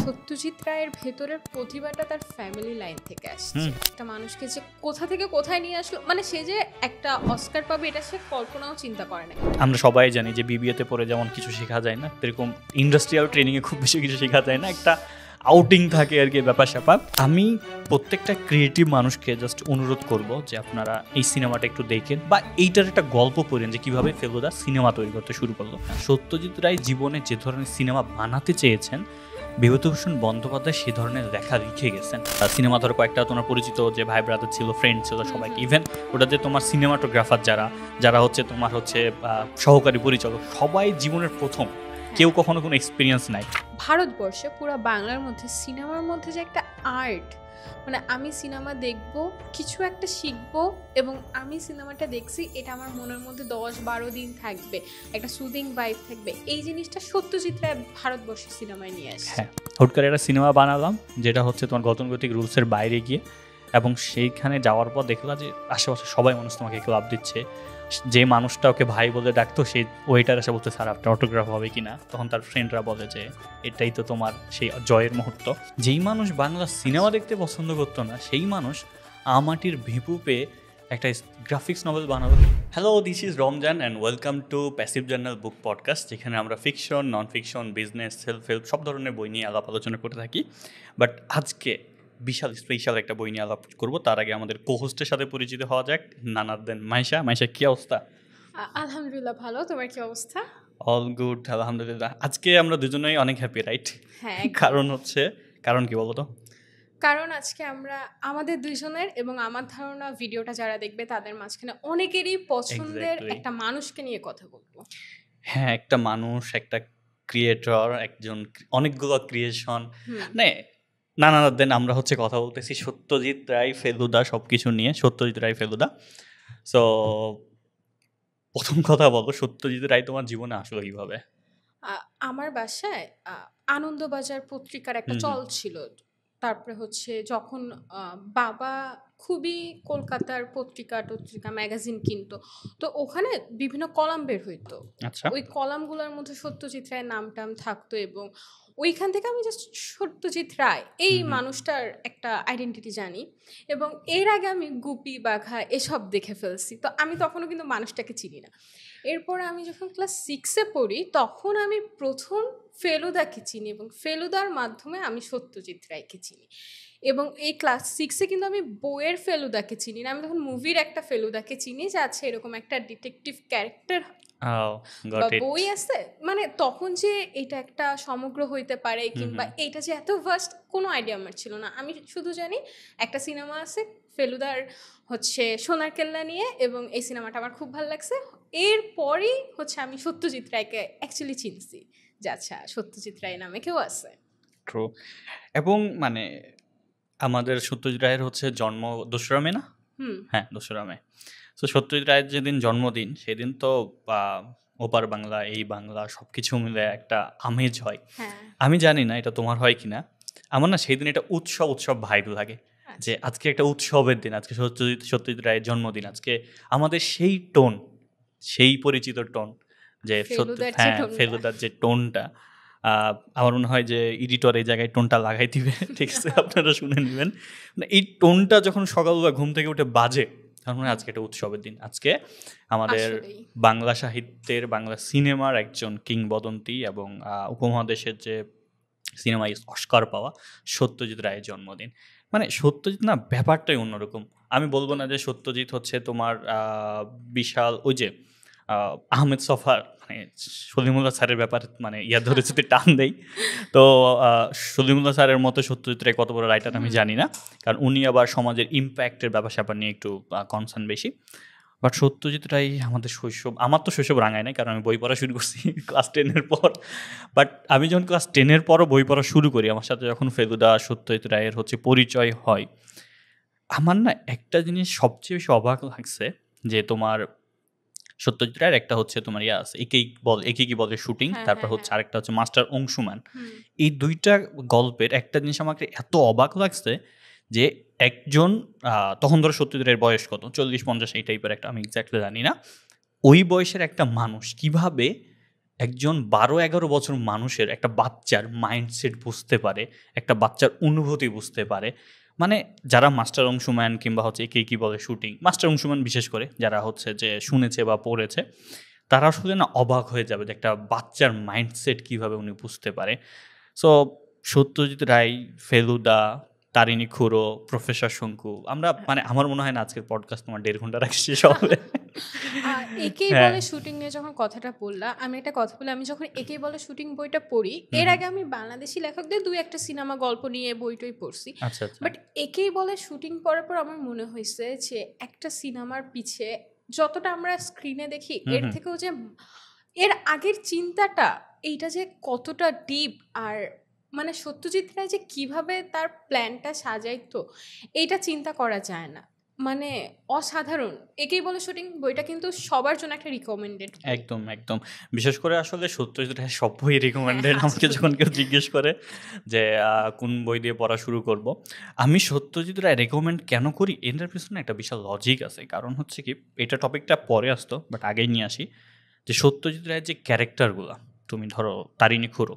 সত্যজিৎ রায়ের ভেতরের প্রতিভাটা তার ফ্যামিলি লাইন থেকে আসছে। একটা মানুষকে যে কোথা থেকে কোথায় নিয়ে আসলো, মানে সে যে একটা অস্কার পাবে এটা সে কল্পনাও চিন্তা করে না। আমরা সবাই জানি যে বিবিএতে পড়ে যেমন কিছু শেখা যায় না, এরকম ইন্ডাস্ট্রিয়াল ট্রেনিংয়ে খুব বেশি কিছু শেখা যায় না, একটা আউটিং থাকে আর কি, ব্যাপার স্যাপার। আমি প্রত্যেকটা ক্রিয়েটিভ মানুষকে জাস্ট অনুরোধ করব যে আপনারা এই সিনেমাটা একটু দেখেন বা এইটার একটা গল্প পড়েন যে কীভাবে ফেলুদা সিনেমা তৈরি করতে শুরু করলো। সত্যজিৎ রায় জীবনে যে ধরনের সিনেমা বানাতে চেয়েছেন, বিভূতিভূষণ বন্দ্যোপাধ্যায় সে ধরনের লেখা লিখে গেছেন। সিনেমা ধরো কয়েকটা তোমার পরিচিত যে ভাই ব্রাদার ছিল, ফ্রেন্ড ছিল সবাইকে, ইভেন ওটা যে তোমার সিনেমাটোগ্রাফার যারা হচ্ছে তোমার হচ্ছে সহকারী পরিচালক, সবাই জীবনের প্রথম, কেউ কখনো কোনো এক্সপিরিয়েন্স নাই। ভারতবর্ষে পুরো বাংলার মধ্যে সিনেমার মধ্যে যে একটা আর্ট, মানে আমি সিনেমা দেখব, কিছু একটা শিখব এবং আমি সিনেমাটা দেখছি এটা আমার মনের মধ্যে 10-12 দিন থাকবে, একটা সুদিং ভাইব থাকবে, এই জিনিসটা সত্যজিৎ রায় ভারতবর্ষের সিনেমায় নিয়ে আসছে। হ্যাঁ, হুট করে একটা সিনেমা বানালাম যেটা হচ্ছে তোমার গতানুগতিক রুলসের বাইরে গিয়ে, এবং সেইখানে যাওয়ার পর দেখলাম যে আশেপাশে সবাই মানুষ তোমাকে ক্লাব দিচ্ছে। যে মানুষটা ওকে ভাই বলে ডাকতো সেই ওয়েটার এসে বলতে, স্যার আপনার অটোগ্রাফ হবে কিনা? তখন তার ফ্রেন্ডরা বলে যে এটাই তো তোমার সেই জয়ের মুহূর্ত। যেই মানুষ বাংলা সিনেমা দেখতে পছন্দ করতো না, সেই মানুষ আমাটির ভিপু পেয়ে একটা গ্রাফিক্স নভেল বানালো। Hello, this is Ramzan and welcome to passive journal book podcast, যেখানে আমরা fiction, non fiction, business, self help সব ধরনের বই নিয়ে আলাপ আলোচনা করে থাকি। বাট আজকে বিশাল স্পেশাল একটা বই নিয়ে আলাপ করবো। তার আগে আমাদের কোহোস্টের সাথে পরিচিত হওয়া যাক। নানার দেন মাইশা। মাইশা, কি অবস্থা? আলহামদুলিল্লাহ ভালো, তোমার কি অবস্থা? অল গুড, আলহামদুলিল্লাহ। আজকে আমরা দুজনেই অনেক হ্যাপি, রাইট? হ্যাঁ, কারণ কি বলতো? কারণ আজকে আমরা আমাদের দুইজনের এবং আমার ধারণা ভিডিওটা যারা দেখবে তাদের মাঝখানে অনেকেরই পছন্দের একটা মানুষকে নিয়ে কথা বলবো। হ্যাঁ, একটা মানুষ, একটা ক্রিয়েটর, একজন, অনেকগুলো ক্রিয়েশন, নানা দেন আমরা হচ্ছে কথা বলতেছি সত্যজিৎ রায় ফেলুদা, সব কিছু নিয়ে সত্যজিৎ রায় ফেলুদা। সো প্রথম কথা বলো, সত্যজিৎ রায় তোমার জীবনে আসলো কিভাবে? আমার বাসায় আনন্দবাজার পত্রিকার একটা চল ছিল। তারপরে হচ্ছে যখন বাবা খুবই কলকাতার পত্রিকা ম্যাগাজিন কিনতো, তো ওখানে বিভিন্ন কলাম বের হইতো। আচ্ছা, ওই কলামগুলোর মধ্যে সত্যজিৎ রায়ের নাম থাকতো এবং ওইখান থেকে আমি জাস্ট সত্যজিৎ রায় এই মানুষটার একটা আইডেন্টিটি জানি। এবং এর আগে আমি গুপি, বাঘা এসব দেখে ফেলছি, তো আমি তখনও কিন্তু মানুষটাকে চিনি না। এরপর আমি যখন ক্লাস 6-এ পড়ি তখন আমি প্রথম ফেলুদাকে চিনি এবং ফেলুদার মাধ্যমে আমি সত্যজিৎ রায়কে চিনি। এবং এই ক্লাস 6-এ কিন্তু আমি বইয়ের ফেলুদাকে চিনি না, আমি তখন মুভির একটা ফেলুদাকে চিনি যে আছে এরকম একটা ডিটেকটিভ ক্যারেক্টার বা বই আছে, মানে তখন যে এটা একটা সমগ্র হইতে পারে কিংবা এটা যে এত ভাস্ট কোনো আইডিয়া আমার ছিল না। আমি শুধু জানি একটা সিনেমা আছে ফেলুদার হচ্ছে সোনার কেল্লা নিয়ে এবং এই সিনেমাটা আমার খুব ভালো লাগছে। এরপরই হচ্ছে আমি সত্যজিৎ রায়কে অ্যাকচুয়ালি চিনছি যে আচ্ছা সত্যজিৎ রায় নামে কেউ আছে। ট্রু। এবং মানে আমাদের সত্যজিৎ রায়ের হচ্ছে জন্ম 2রা মে না? হ্যাঁ, 2রা মে। তো সত্যজিৎ রায়ের যেদিন জন্মদিন সেদিন তো ওপার বাংলা, এই বাংলা সব কিছু মিলে একটা আমেজ হয়। আমি জানি না এটা তোমার হয় কিনা, আমার না সেই দিন এটা উৎসব ভাইব লাগে যে আজকে একটা উৎসবের দিন, আজকে সত্যজিৎ রায়ের জন্মদিন, আজকে আমাদের সেই টোন, সেই পরিচিত টোন যে ফেলুদার যে টোনটা, আমার মনে হয় যে এডিটর এই জায়গায় টোনটা লাগাই দিবে, ঠিক আছে? আপনারা শুনে নেবেন। এই টোনটা যখন সকালবেলা ঘুম থেকে উঠে বাজে, তার মানে আজকে একটা উৎসবের দিন। আজকে আমাদের বাংলা সাহিত্যের, বাংলা সিনেমার একজন কিংবদন্তি এবং উপমহাদেশের যে সিনেমায় অস্কার পাওয়া সত্যজিৎ রায়ের জন্মদিন। মানে সত্যজিৎ না ব্যাপারটাই অন্যরকম। আমি বলবো না যে সত্যজিৎ হচ্ছে তোমার বিশাল ওই যে আহমেদ সফার, মানে সলিমুল্লাহ স্যারের ব্যাপার, মানে ধরে যদি টান দেই তো সলিমুল্লাহ স্যারের মতো সত্যজিৎ রায় কত বড় রাইটার আমি জানি না, কারণ উনি আবার সমাজের ইম্প্যাক্টের ব্যাপার স্যাপার নিয়ে একটু কনসার্ন বেশি। বাট সত্যজিৎ রায় আমাদের শৈশব, আমার তো শৈশব রাঙায় নাই, কারণ আমি বই পড়া শুরু করছি ক্লাস 10-এর পর। বাট আমি যখন ক্লাস 10-এর পরও বই পড়া শুরু করি, আমার সাথে যখন ফেলুদা, সত্যজিৎ রায়ের হচ্ছে পরিচয় হয়, আমার না একটা জিনিস সবচেয়ে বেশি অবাক লাগছে যে তোমার সত্যজিৎ রায়ের একটা হচ্ছে তোমার আছে একে কি বলে শুটিং, তারপর হচ্ছে আরেকটা হচ্ছে মাস্টার অংশুমান। এই দুইটা গল্পের একটা জিনিস আমাকে এত অবাক লাগছে যে একজন তখন ধরো সত্যজিৎ রায়ের বয়স কত, 40-50 এই টাইপের একটা, আমি এক্স্যাক্টলি জানি না, ওই বয়সের একটা মানুষ কিভাবে একজন 12-11 বছর মানুষের একটা বাচ্চার মাইন্ডসেট বুঝতে পারে, একটা বাচ্চার অনুভূতি বুঝতে পারে। মানে যারা মাস্টার অংশুমান কিংবা হচ্ছে একে কি বলে শুটিং, মাস্টার অংশুমান বিশেষ করে যারা হচ্ছে যে শুনেছে বা পড়েছে, তারা আসলে না অবাক হয়ে যাবে যে একটা বাচ্চার মাইন্ডসেট কীভাবে উনি বুঝতে পারে। সো সত্যজিৎ রায়, ফেলুদা, তারিণী খুড়ো, প্রফেসর শঙ্কু, আমরা মানে আমার মনে হয় না আজকের পডকাস্ট তোমার 1.5 ঘন্টা রাখছি শেষ হবে। একেই বলে শুটিং নিয়ে যখন কথাটা বললা, আমি একটা কথা বলি, আমি যখন একেই বলে শুটিং বইটা পড়ি, এর আগে আমি বাংলাদেশি লেখকদের 2-1টা সিনেমা গল্প নিয়ে বইটই পড়ছি। বাট একেই বলে শুটিং পড়ার পর আমার মনে হয়েছে যে একটা সিনেমার পিছে যতটা আমরা স্ক্রিনে দেখি, এর থেকেও যে এর আগের চিন্তাটা, এইটা যে কতটা ডিপ, আর মানে সত্যজিৎ রায় যে কিভাবে তার প্ল্যানটা সাজাইতো, এইটা চিন্তা করা যায় না, মানে অসাধারণ। একেই বলে শুটিং বইটা কিন্তু সবার জন্য একটা রিকমেন্ডেড। একদম একদম, বিশেষ করে আসলে সত্যজিৎ রায় সব বই রিকমেন্ডেড। আমাকে যখন কেউ জিজ্ঞেস করে যে কোন বই দিয়ে পড়া শুরু করব, আমি সত্যজিৎ রায় রেকমেন্ড কেন করি, এটার পিছনে একটা বিশাল লজিক আছে। কারণ হচ্ছে কি, এটা টপিকটা পরে আসতো বাট আগেই নিয়ে আসি, যে সত্যজিৎ রায়ের যে ক্যারেক্টারগুলো, তুমি ধরো তারিণী খুড়ো,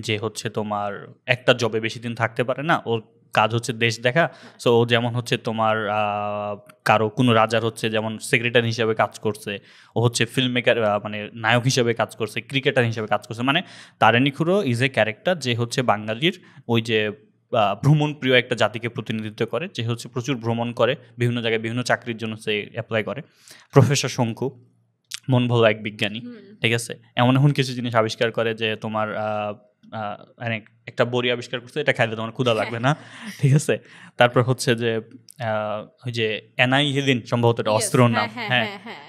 যে হচ্ছে তোমার একটা জবে বেশি দিন থাকতে পারে না, ওর কাজ হচ্ছে দেশ দেখা। সো ও যেমন হচ্ছে তোমার কারো কোনো রাজার হচ্ছে যেমন সেক্রেটারি হিসেবে কাজ করছে, ও হচ্ছে ফিল্ম মেকার মানে নায়ক হিসেবে কাজ করছে, ক্রিকেটার হিসেবে কাজ করছে। মানে তারিণী খুড়ো ইজ এ ক্যারেক্টার যে হচ্ছে বাঙালির ওই যে ভ্রমণ প্রিয় একটা জাতিকে প্রতিনিধিত্ব করে, যে হচ্ছে প্রচুর ভ্রমণ করে, বিভিন্ন জায়গায় বিভিন্ন চাকরির জন্য সে অ্যাপ্লাই করে। প্রফেসর শঙ্কু মন ভালো এক বিজ্ঞানী, ঠিক আছে, এমন এমন কিছু জিনিস আবিষ্কার করে যে তোমার একটা বড়ি আবিষ্কার করছে, এটা খাইলে তোমার ক্ষুধা লাগবে না, ঠিক আছে। তারপর হচ্ছে যে ওই যে অ্যানাইহিলিন সম্ভবত একটা অস্ত্র নাম, হ্যাঁ,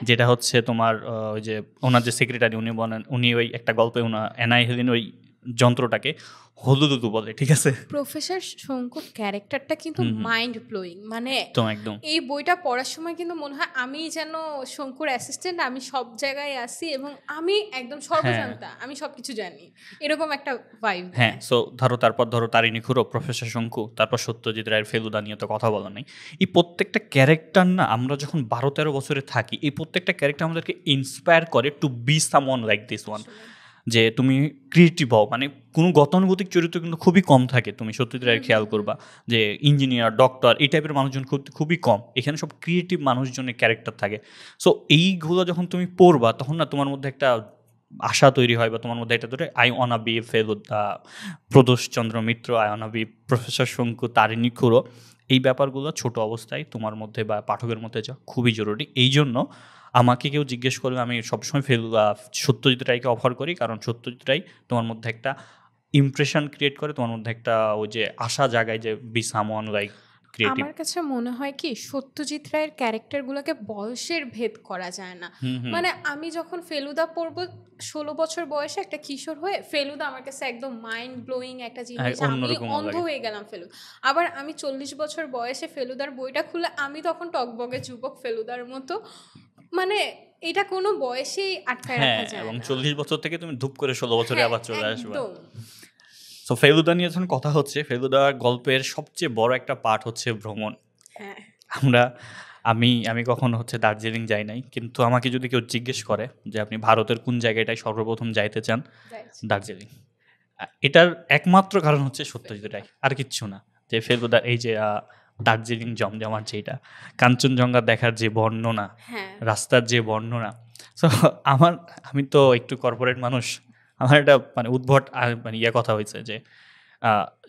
যেটা হচ্ছে তোমার ওই যে ওনার যে সেক্রেটারি উনি বলেন, উনি ওই একটা গল্পে ওনার অ্যানাইহিলিন ওই যন্ত্রটাকে হলুদুদু বলে, ঠিক আছে। প্রফেসর শঙ্কুর ক্যারেক্টারটা কিন্তু মাইন্ড ব্লোয়িং, মানে একদম এই বইটা পড়ার সময় কিন্তু মনে হয় আমি যেন শঙ্কুর অ্যাসিস্ট্যান্ট, আমি সব জায়গায় আসি এবং আমি একদম সর্বজান্তা, আমি সবকিছু জানি, এরকম একটা ভাইব। হ্যাঁ, সো তারপর ধরো তারিণী খুড়ো, প্রফেসর শঙ্কু, তারপর সত্যজিৎ রায়ের ফেলুদা নিয়ে তো কথা বলা নেই। এই প্রত্যেকটা ক্যারেক্টার না, আমরা যখন 12-13 বছরে থাকি, এই প্রত্যেকটা ক্যারেক্টার আমাদেরকে ইন্সপায়ার করে to be someone like this one, যে তুমি ক্রিয়েটিভ হও। মানে কোনো গতানুগতিক চরিত্র কিন্তু খুবই কম থাকে, তুমি সত্যজিৎ রায়ের খেয়াল করবা যে ইঞ্জিনিয়ার, ডক্টর, এই টাইপের মানুষজন খুবই কম, এখানে সব ক্রিয়েটিভ মানুষজনের ক্যারেক্টার থাকে। সো এইগুলো যখন তুমি পড়বা, তখন না তোমার মধ্যে একটা আশা তৈরি হয়, বা তোমার মধ্যে এটা ধরে I wanna be Feluda, Pradoshchandra Mitra, I wanna be professor Shanku, Tarini খুড়ো, এই ব্যাপারগুলো ছোট অবস্থায় তোমার মধ্যে বা পাঠকের মধ্যে যা খুবই জরুরি। এই জন্য আমাকে কেউ জিজ্ঞেস করলে আমি সবসময় সত্যজিৎ রায়কে অফার করি, কারণ সত্যজিৎ রায় তোমার মধ্যে একটা ইমপ্রেশন ক্রিয়েট করে, তোমার মধ্যে একটা ওই যে আশা জাগায় যে বি সামওয়ান লাইক ক্রিয়েটিভ। আমার কাছে মনে হয় কি, সত্যজিৎ রায়ের ক্যারেক্টারগুলোকে বয়সের ভেদ করা যায় না। মানে আমি যখন ফেলুদা পড়বো 16 বছর বয়সে একটা কিশোর হয়ে, ফেলুদা আমার কাছে একদম মাইন্ড ব্লোয়িং একটা জিনিস, আমি অন্ধ হয়ে গেলাম ফেলুদা। আবার আমি 40 বছর বয়সে ফেলুদার বইটা খুলে আমি তখন টকবগে যুবক ফেলুদার মতো, মানে এটা কোনো বয়সেই আটকায় রাখা যায় না। এবং 40 বছর থেকে তুমি ধূপ করে 16 বছরে আবার চলে আসবে। তো ফেলুদা নিয়ে যখন কথা হচ্ছে, ফেলুদা গল্পের সবচেয়ে বড় একটা পার্ট হচ্ছে ভ্রমণ। আমি কখনো হচ্ছে দার্জিলিং যাই নাই, কিন্তু আমাকে যদি কেউ জিজ্ঞেস করে যে আপনি ভারতের কোন জায়গাটায় সর্বপ্রথম যাইতে চান, দার্জিলিং। এটার একমাত্র কারণ হচ্ছে সত্যজিৎ রায়, আর কিচ্ছু না। যে ফেলুদা এই যে দার্জিলিং জমজমাট, যেটা কাঞ্চনজঙ্ঘা দেখার যে বর্ণনা, রাস্তার যে বর্ণনা, সো আমি তো একটু কর্পোরেট মানুষ, আমার একটা মানে উদ্ভট মানে কথা হয়েছে যে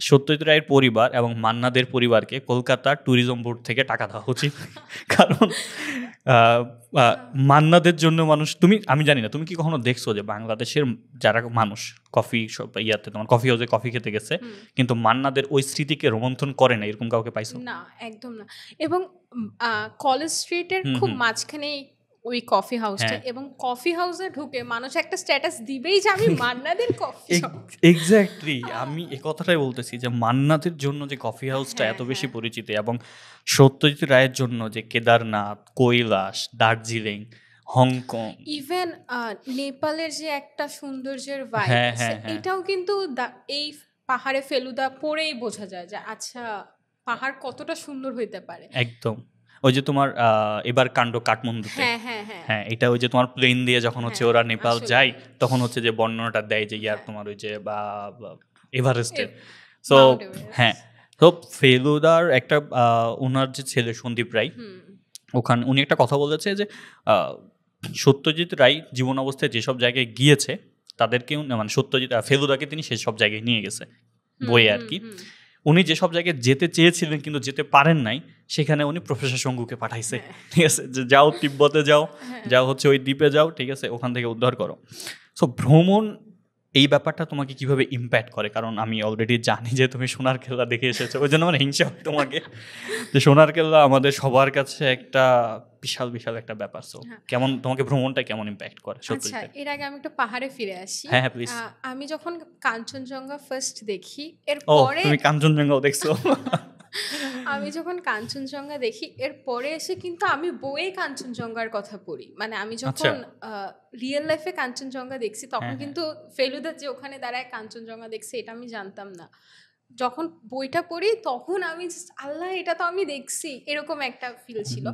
সত্যজিৎ রায়ের পরিবার এবং মান্নাদের পরিবারকে কলকাতা ট্যুরিজম বোর্ড থেকে টাকা দেওয়া উচিত। কারণ মান্নাদের জন্য মানুষ, আমি জানি না তুমি কি কখনো দেখছো যে বাংলাদেশের যারা মানুষ কফি ইয়াতে তোমার কফি হাউসে কফি খেতে গেছে, কিন্তু মান্নাদের ওই স্মৃতিকে রোমন্থন করে না, এরকম কাউকে পাইছো? না, একদম না। এবং কলেজ স্ট্রিটের খুব মাঝখানে ওই কফি হাউসটা, এবং কফি হাউসে ঢুকে মানুষ একটা স্ট্যাটাস দিবেই যে আমি মান্নাদের কফি। এক্স্যাক্টলি, আমি এই কথাটাই বলতেছি যে মান্নাদের জন্য যে কফি হাউসটা এত বেশি পরিচিত, এবং সত্যজিৎ রায়ের জন্য যে কেদারনাথ, কৈলাস, দার্জিলিং, হংকং, ইভেন নেপালের যে একটা সৌন্দর্যের ভাইব আছে, এটাও কিন্তু এই পাহাড়ে ফেলুদা পড়েই বোঝা যায় যে আচ্ছা পাহাড় কতটা সুন্দর হইতে পারে। একদম, ওই যে তোমার এবার কাণ্ড কাঠমান্ডুতে, হ্যাঁ এটা ওই যে তোমার প্লেন দিয়ে যখন হচ্ছে ওরা নেপাল যায় তখন হচ্ছে যে বর্ণনাটা দেয় যে ইয়ার তোমার ওই যে বা এভারেস্টের। সো হ্যাঁ, তো ফেলুদার একটা ওনার যে ছেলে সন্দীপ রায়, ওখানে উনি একটা কথা বলেছে যে সত্যজিৎ রায় জীবন অবস্থায় যেসব জায়গায় গিয়েছে তাদেরকে মানে সত্যজিৎ ফেলুদাকে তিনি সেসব জায়গায় নিয়ে গেছে বইয়ে আর কি। উনি যেসব জায়গায় যেতে চেয়েছিলেন কিন্তু যেতে পারেন নাই, সেখানে উনি প্রফেসর শঙ্কুকে পাঠাইছে, ঠিক আছে, যে যাও তিব্বতে যাও, যাও হচ্ছে ওই দ্বীপে যাও, ঠিক আছে, ওখান থেকে উদ্ধার করো। সো ভ্রমণ এই ব্যাপারটা তোমাকে কিভাবে ইম্প্যাক্ট করে? কারণ আমি অলরেডি জানি যে তুমি সোনার কেল্লা দেখে এসেছো, ওই জন্য আমার হিংসা হয় তোমাকে যে সোনার কেল্লা আমাদের সবার কাছে একটা বিশাল বিশাল একটা ব্যাপার। সো কেমন তোমাকে ভ্রমণটা কেমন ইম্প্যাক্ট করে? আচ্ছা, এর আগে আমি একটু পাহাড়ে ফিরে আসি। হ্যাঁ প্লিজ। আমি যখন কাঞ্চনজঙ্ঘা ফার্স্ট দেখি, এরপরে তুমি কাঞ্চনজঙ্ঘাও দেখছো? আমি যখন কাঞ্চনজঙ্ঘা দেখি এরপরে এসে কিন্তু আমি বইয়ে কাঞ্চনজঙ্ঘার কথা পড়ি। মানে আমি যখন রিয়েল লাইফে কাঞ্চনজঙ্ঘা দেখছি তখন কিন্তু ফেলুদা যে ওখানে দাঁড়ায় কাঞ্চনজঙ্ঘা দেখছে এটা আমি জানতাম না। যখন বইটা পড়ি তখন আমি আল্লাহ এটা তো আমি দেখছি, এরকম একটা ফিল ছিল।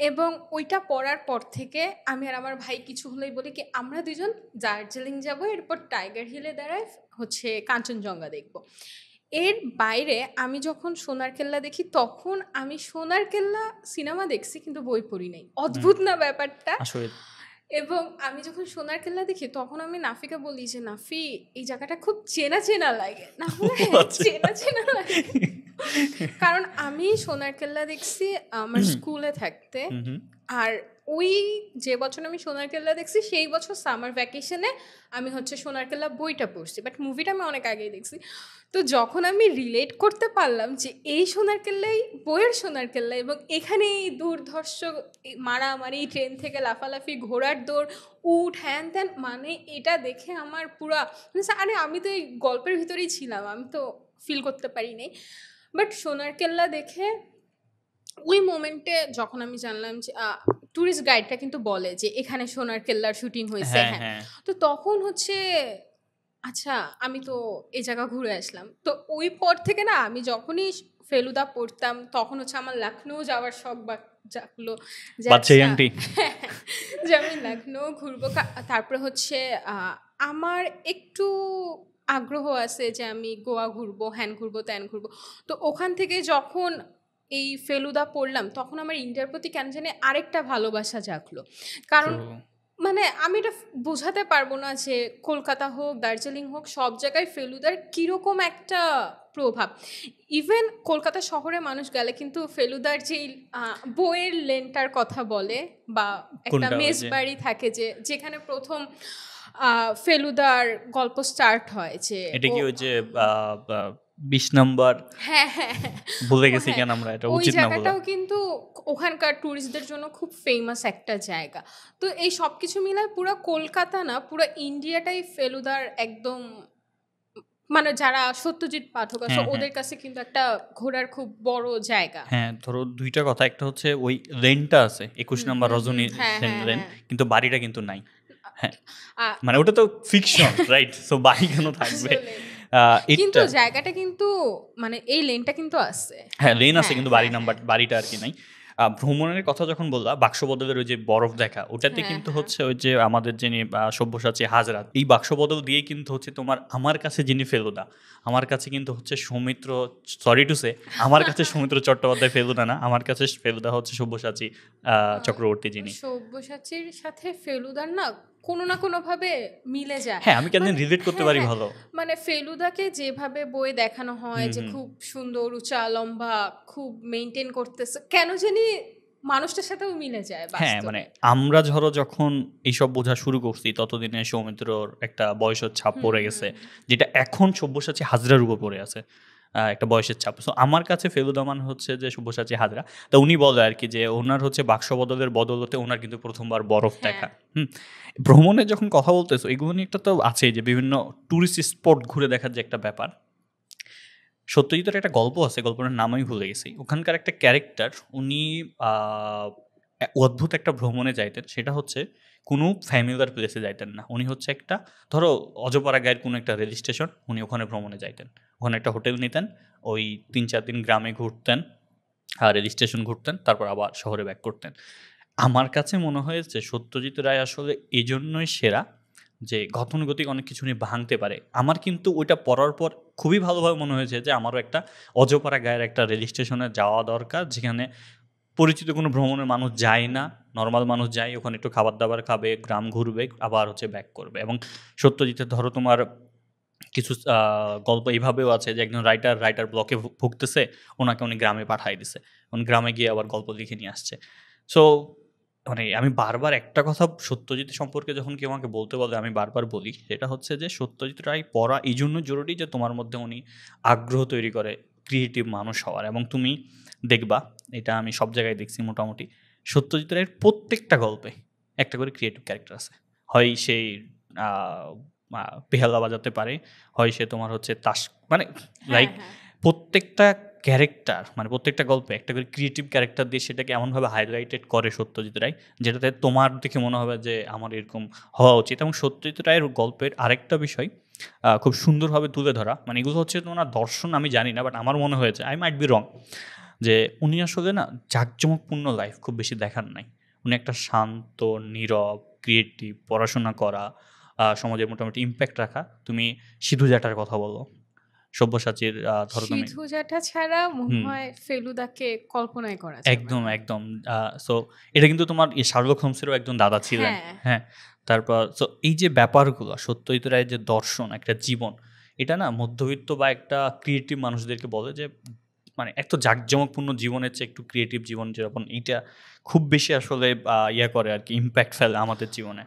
এবং ওইটা পড়ার পর থেকে আমি আর আমার ভাই কিছু হলেই বলি কি আমরা দুজন দার্জিলিং যাব, এরপর টাইগার হিলে দাঁড়ায় হচ্ছে কাঞ্চনজঙ্ঘা দেখবো। এর বাইরে আমি যখন সোনার কেল্লা দেখি তখন আমি সোনার কেল্লা সিনেমা দেখছি কিন্তু বই পড়ি নাই। অদ্ভুত না ব্যাপারটা? এবং আমি যখন সোনার কেল্লা দেখি তখন আমি নাফিকে বলি যে নাফি এই জায়গাটা খুব চেনা চেনা লাগে না, চেনা চেনা লাগে। কারণ আমি সোনার কেল্লা দেখছি আমার স্কুলে থাকতে, আর ওই যে বছর আমি সোনার কেল্লা দেখছি সেই বছর সামার ভ্যাকেশনে আমি হচ্ছে সোনার কেল্লা বইটা পড়ছি, বাট মুভিটা আমি অনেক আগেই দেখছি। তো যখন আমি রিলেট করতে পারলাম যে এই সোনার কেল্লাই বইয়ের সোনার কেল্লা এবং এখানে এই দুর্ধর্ষ মারামারি, ট্রেন থেকে লাফালাফি, ঘোড়ার দৌড়, উঠ, হ্যান ত্যান, মানে এটা দেখে আমার পুরা আরে আমি তো এই গল্পের ভিতরেই ছিলাম, আমি তো ফিল করতে পারি নাই। বাট সোনার কেল্লা দেখে ওই মোমেন্টে যখন আমি জানলাম যে ট্যুরিস্ট গাইডটা কিন্তু বলে যে এখানে সোনার কেল্লার শুটিং হয়েছে, হ্যাঁ, তো তখন হচ্ছে আচ্ছা আমি তো এই জায়গা ঘুরে আসলাম। তো ওই পর থেকে না আমি যখনই ফেলুদা পড়তাম তখন হচ্ছে আমার লখনৌ যাওয়ার শখ জাগলো যে আমি লখনৌ ঘুরবো। তারপরে হচ্ছে আমার একটু আগ্রহ আছে যে আমি গোয়া ঘুরবো, হ্যান ঘুরবো, ত্যান ঘুরবো। তো ওখান থেকে যখন এই ফেলুদা পড়লাম তখন আমার ইন্ডিয়ার প্রতি কেন জানি আরেকটা ভালোবাসা জাগলো। কারণ মানে আমি এটা বোঝাতে পারবো না যে কলকাতা হোক, দার্জিলিং হোক, সব জায়গায় ফেলুদার কীরকম একটা প্রভাব। ইভেন কলকাতা শহরে মানুষ গেলে কিন্তু ফেলুদার যে বইয়ের লেনটার কথা বলে, বা একটা মেসবাড়ি থাকে যে যেখানে প্রথম ফেলুদার গল্প স্টার্ট হয়, যে এটা কি ওই যে 20 নম্বর, হ্যাঁ ভুলে গেছি কেন আমরা, এটা উচিত না বলা। ওই জায়গাটাও কিন্তু ওখানকার ট্যুরিস্টদের জন্য খুব ফেমাস একটা জায়গা। তো এই সব কিছু মিলায় পুরো কলকাতা না পুরো ইন্ডিয়াটাই ফেলুদার একদম, মানে যারা সত্যজিৎ পাঠক আছে ওদের কাছে কিন্তু একটা ঘোরার খুব বড় জায়গা। হ্যাঁ ধরো দুইটা কথা, একটা হচ্ছে ওই লেনটা আছে 21 নম্বর রজনী লেন, কিন্তু বাড়িটা কিন্তু নাই। হ্যাঁ মানে ওটা তো ফিকশন, রাইট? সো বাড়ি কেন থাকবে? কিন্তু জায়গাটা কিন্তু মানে এই লেনটা কিন্তু আছে, হ্যাঁ লেন আছে কিন্তু বাড়ি নাম্বার বাড়িটা আর কি নাই। ভ্রমণের কথা যখন বললাম, বাক্স বদলের ওই যে বরফ দেখা, ওটাতে কিন্তু হচ্ছে ওই যে আমাদের যিনি সব্যসাচী হাজরা, এই বাক্স বদল দিয়ে কিন্তু হচ্ছে তোমার আমার কাছে যিনি ফেলুদা, আমার কাছে কিন্তু হচ্ছে সৌমিত্র, সরি টু সে, আমার কাছে সৌমিত্র চট্টোপাধ্যায় ফেলুদা না, আমার কাছে ফেলুদা হচ্ছে সব্যসাচী চক্রবর্তী, যিনি সব্যসাচীর সাথে ফেলুদার না কোনো না কোনো ভাবে মিলে যায়। হ্যাঁ আমি কেন রিলেট করতে পারি ভালো। মানে ফেলুদাকে যেভাবে বই দেখানো হয় যে খুব সুন্দর, উঁচা, লম্বা, খুব মেইনটেইন করতেছে, কেন জানি মানুষটার সাথেও মিলে যায়। হ্যাঁ মানে আমরা ধরো যখন এইসব বোঝা শুরু করছি ততদিনে সৌমিত্রর একটা বয়সের ছাপ পড়ে গেছে, যেটা এখন সব্যসাচী হাজরার উপর পড়ে আছে একটা বয়সের ছাপ। সো আমার কাছে ফেলুদা মানে হচ্ছে যে সব্যসাচী হাজরা। তো উনি বলে আর কি যে ওনার হচ্ছে বাক্স বদলের বদলতে ওনার কিন্তু প্রথমবার বরফ দেখা। ভ্রমণে যখন কথা বলতেছো এগুলো নিয়ে একটা তো আছেই যে বিভিন্ন ট্যুরিস্ট স্পট ঘুরে দেখার যে একটা ব্যাপার। সত্যজিতের একটা গল্প আছে, গল্পটার নাম আমি ভুলে গেছি। ওখানকার একটা ক্যারেক্টার উনি অদ্ভুত একটা ভ্রমণে যাইতেন, সেটা হচ্ছে কোনো ফ্যামিলিয়ার প্লেসে যাইতেন না। উনি হচ্ছে একটা ধরো অজপাড়া গায়ের কোনো একটা রেল স্টেশন, উনি ওখানে ভ্রমণে যাইতেন, ওখানে একটা হোটেল নিতেন, ওই 3-4 দিন গ্রামে ঘুরতেন, রেল স্টেশন ঘুরতেন, তারপর আবার শহরে ব্যাক করতেন। আমার কাছে মনে হয়েছে সত্যজিৎ রায় আসলে এই জন্যই সেরা যে গতানুগতিক অনেক কিছু নিয়ে ভাঙতে পারে। আমার কিন্তু ওইটা পড়ার পর খুবই ভালোভাবে মনে হয়েছে যে আমারও একটা অজপাড়া গায়ের একটা রেল স্টেশনে যাওয়া দরকার, যেখানে পরিচিত কোনো ভ্রমণের মানুষ যায় না, নর্মাল মানুষ যায়, ওখানে একটু খাবার দাবার খাবে, গ্রাম ঘুরবে, আবার হচ্ছে ব্যাক করবে। এবং সত্যজিতের ধরো তোমার কিছু গল্প এইভাবেও আছে যে একজন রাইটার ব্লকে ভুগতেছে, ওনাকে উনি গ্রামে পাঠাই দিছে, উনি গ্রামে গিয়ে আবার গল্প লিখে নিয়ে আসছে। সো মানে আমি বারবার একটা কথা সত্যজিৎ সম্পর্কে যখন কেউ আমাকে বলতে বলে আমি বারবার বলি, সেটা হচ্ছে যে সত্যজিৎ রায় পড়া এই জন্য জরুরি যে তোমার মধ্যে উনি আগ্রহ তৈরি করে ক্রিয়েটিভ মানুষ হওয়ার। এবং তুমি দেখবা, এটা আমি সব জায়গায় দেখছি মোটামুটি, সত্যজিৎ রায়ের প্রত্যেকটা গল্পে একটা করে ক্রিয়েটিভ ক্যারেক্টার আছে। হয় সেই বেহালা বাজাতে পারে, হয় সে তোমার হচ্ছে তাস, মানে লাইক প্রত্যেকটা ক্যারেক্টার, মানে প্রত্যেকটা গল্পে একটা করে ক্রিয়েটিভ ক্যারেক্টার দিয়ে সেটাকে এমনভাবে হাইলাইটেড করে সত্যজিৎ রায়, যেটাতে তোমার দেখে মনে হবে যে আমার এরকম হওয়া উচিত। এবং সত্যজিৎ রায়ের গল্পের আরেকটা বিষয় খুব সুন্দরভাবে তুলে ধরা, মানে এগুলো হচ্ছে ওনার দর্শন আমি জানি না, বাট আমার মনে হয়েছে, আই মাইট বি রং, যে উনি আসলে না জাঁকজমকপূর্ণ লাইফ খুব বেশি দেখার নাই। উনি একটা শান্ত, নীরব, ক্রিয়েটিভ, পড়াশোনা করা, সমাজে মোটামুটি ইম্প্যাক্ট রাখা। তুমি সিধু জাটার কথা বলো, সব্যসাচীর, ধরো তুমি সিধু জাটা ছাড়া মনে হয় ফেলুদাকে কল্পনাই করা যাবে একদম না। একদম। সো এটা কিন্তু তোমার শার্লক হোমসেরও একজন দাদা ছিলেন। হ্যাঁ, তারপর সো এই যে ব্যাপারগুলো, সত্যজিৎ রায়ের যে দর্শন, একটা জীবন, এটা না মধ্যবিত্ত বা একটা ক্রিয়েটিভ মানুষদেরকে বলে যে মানে এত জাঁকজমকপূর্ণ জীবনের চেয়ে একটু ক্রিয়েটিভ জীবন যেরকম, এইটা খুব বেশি আসলে ইয়া করে আর কি, ইম্প্যাক্ট ফেলে আমাদের জীবনে।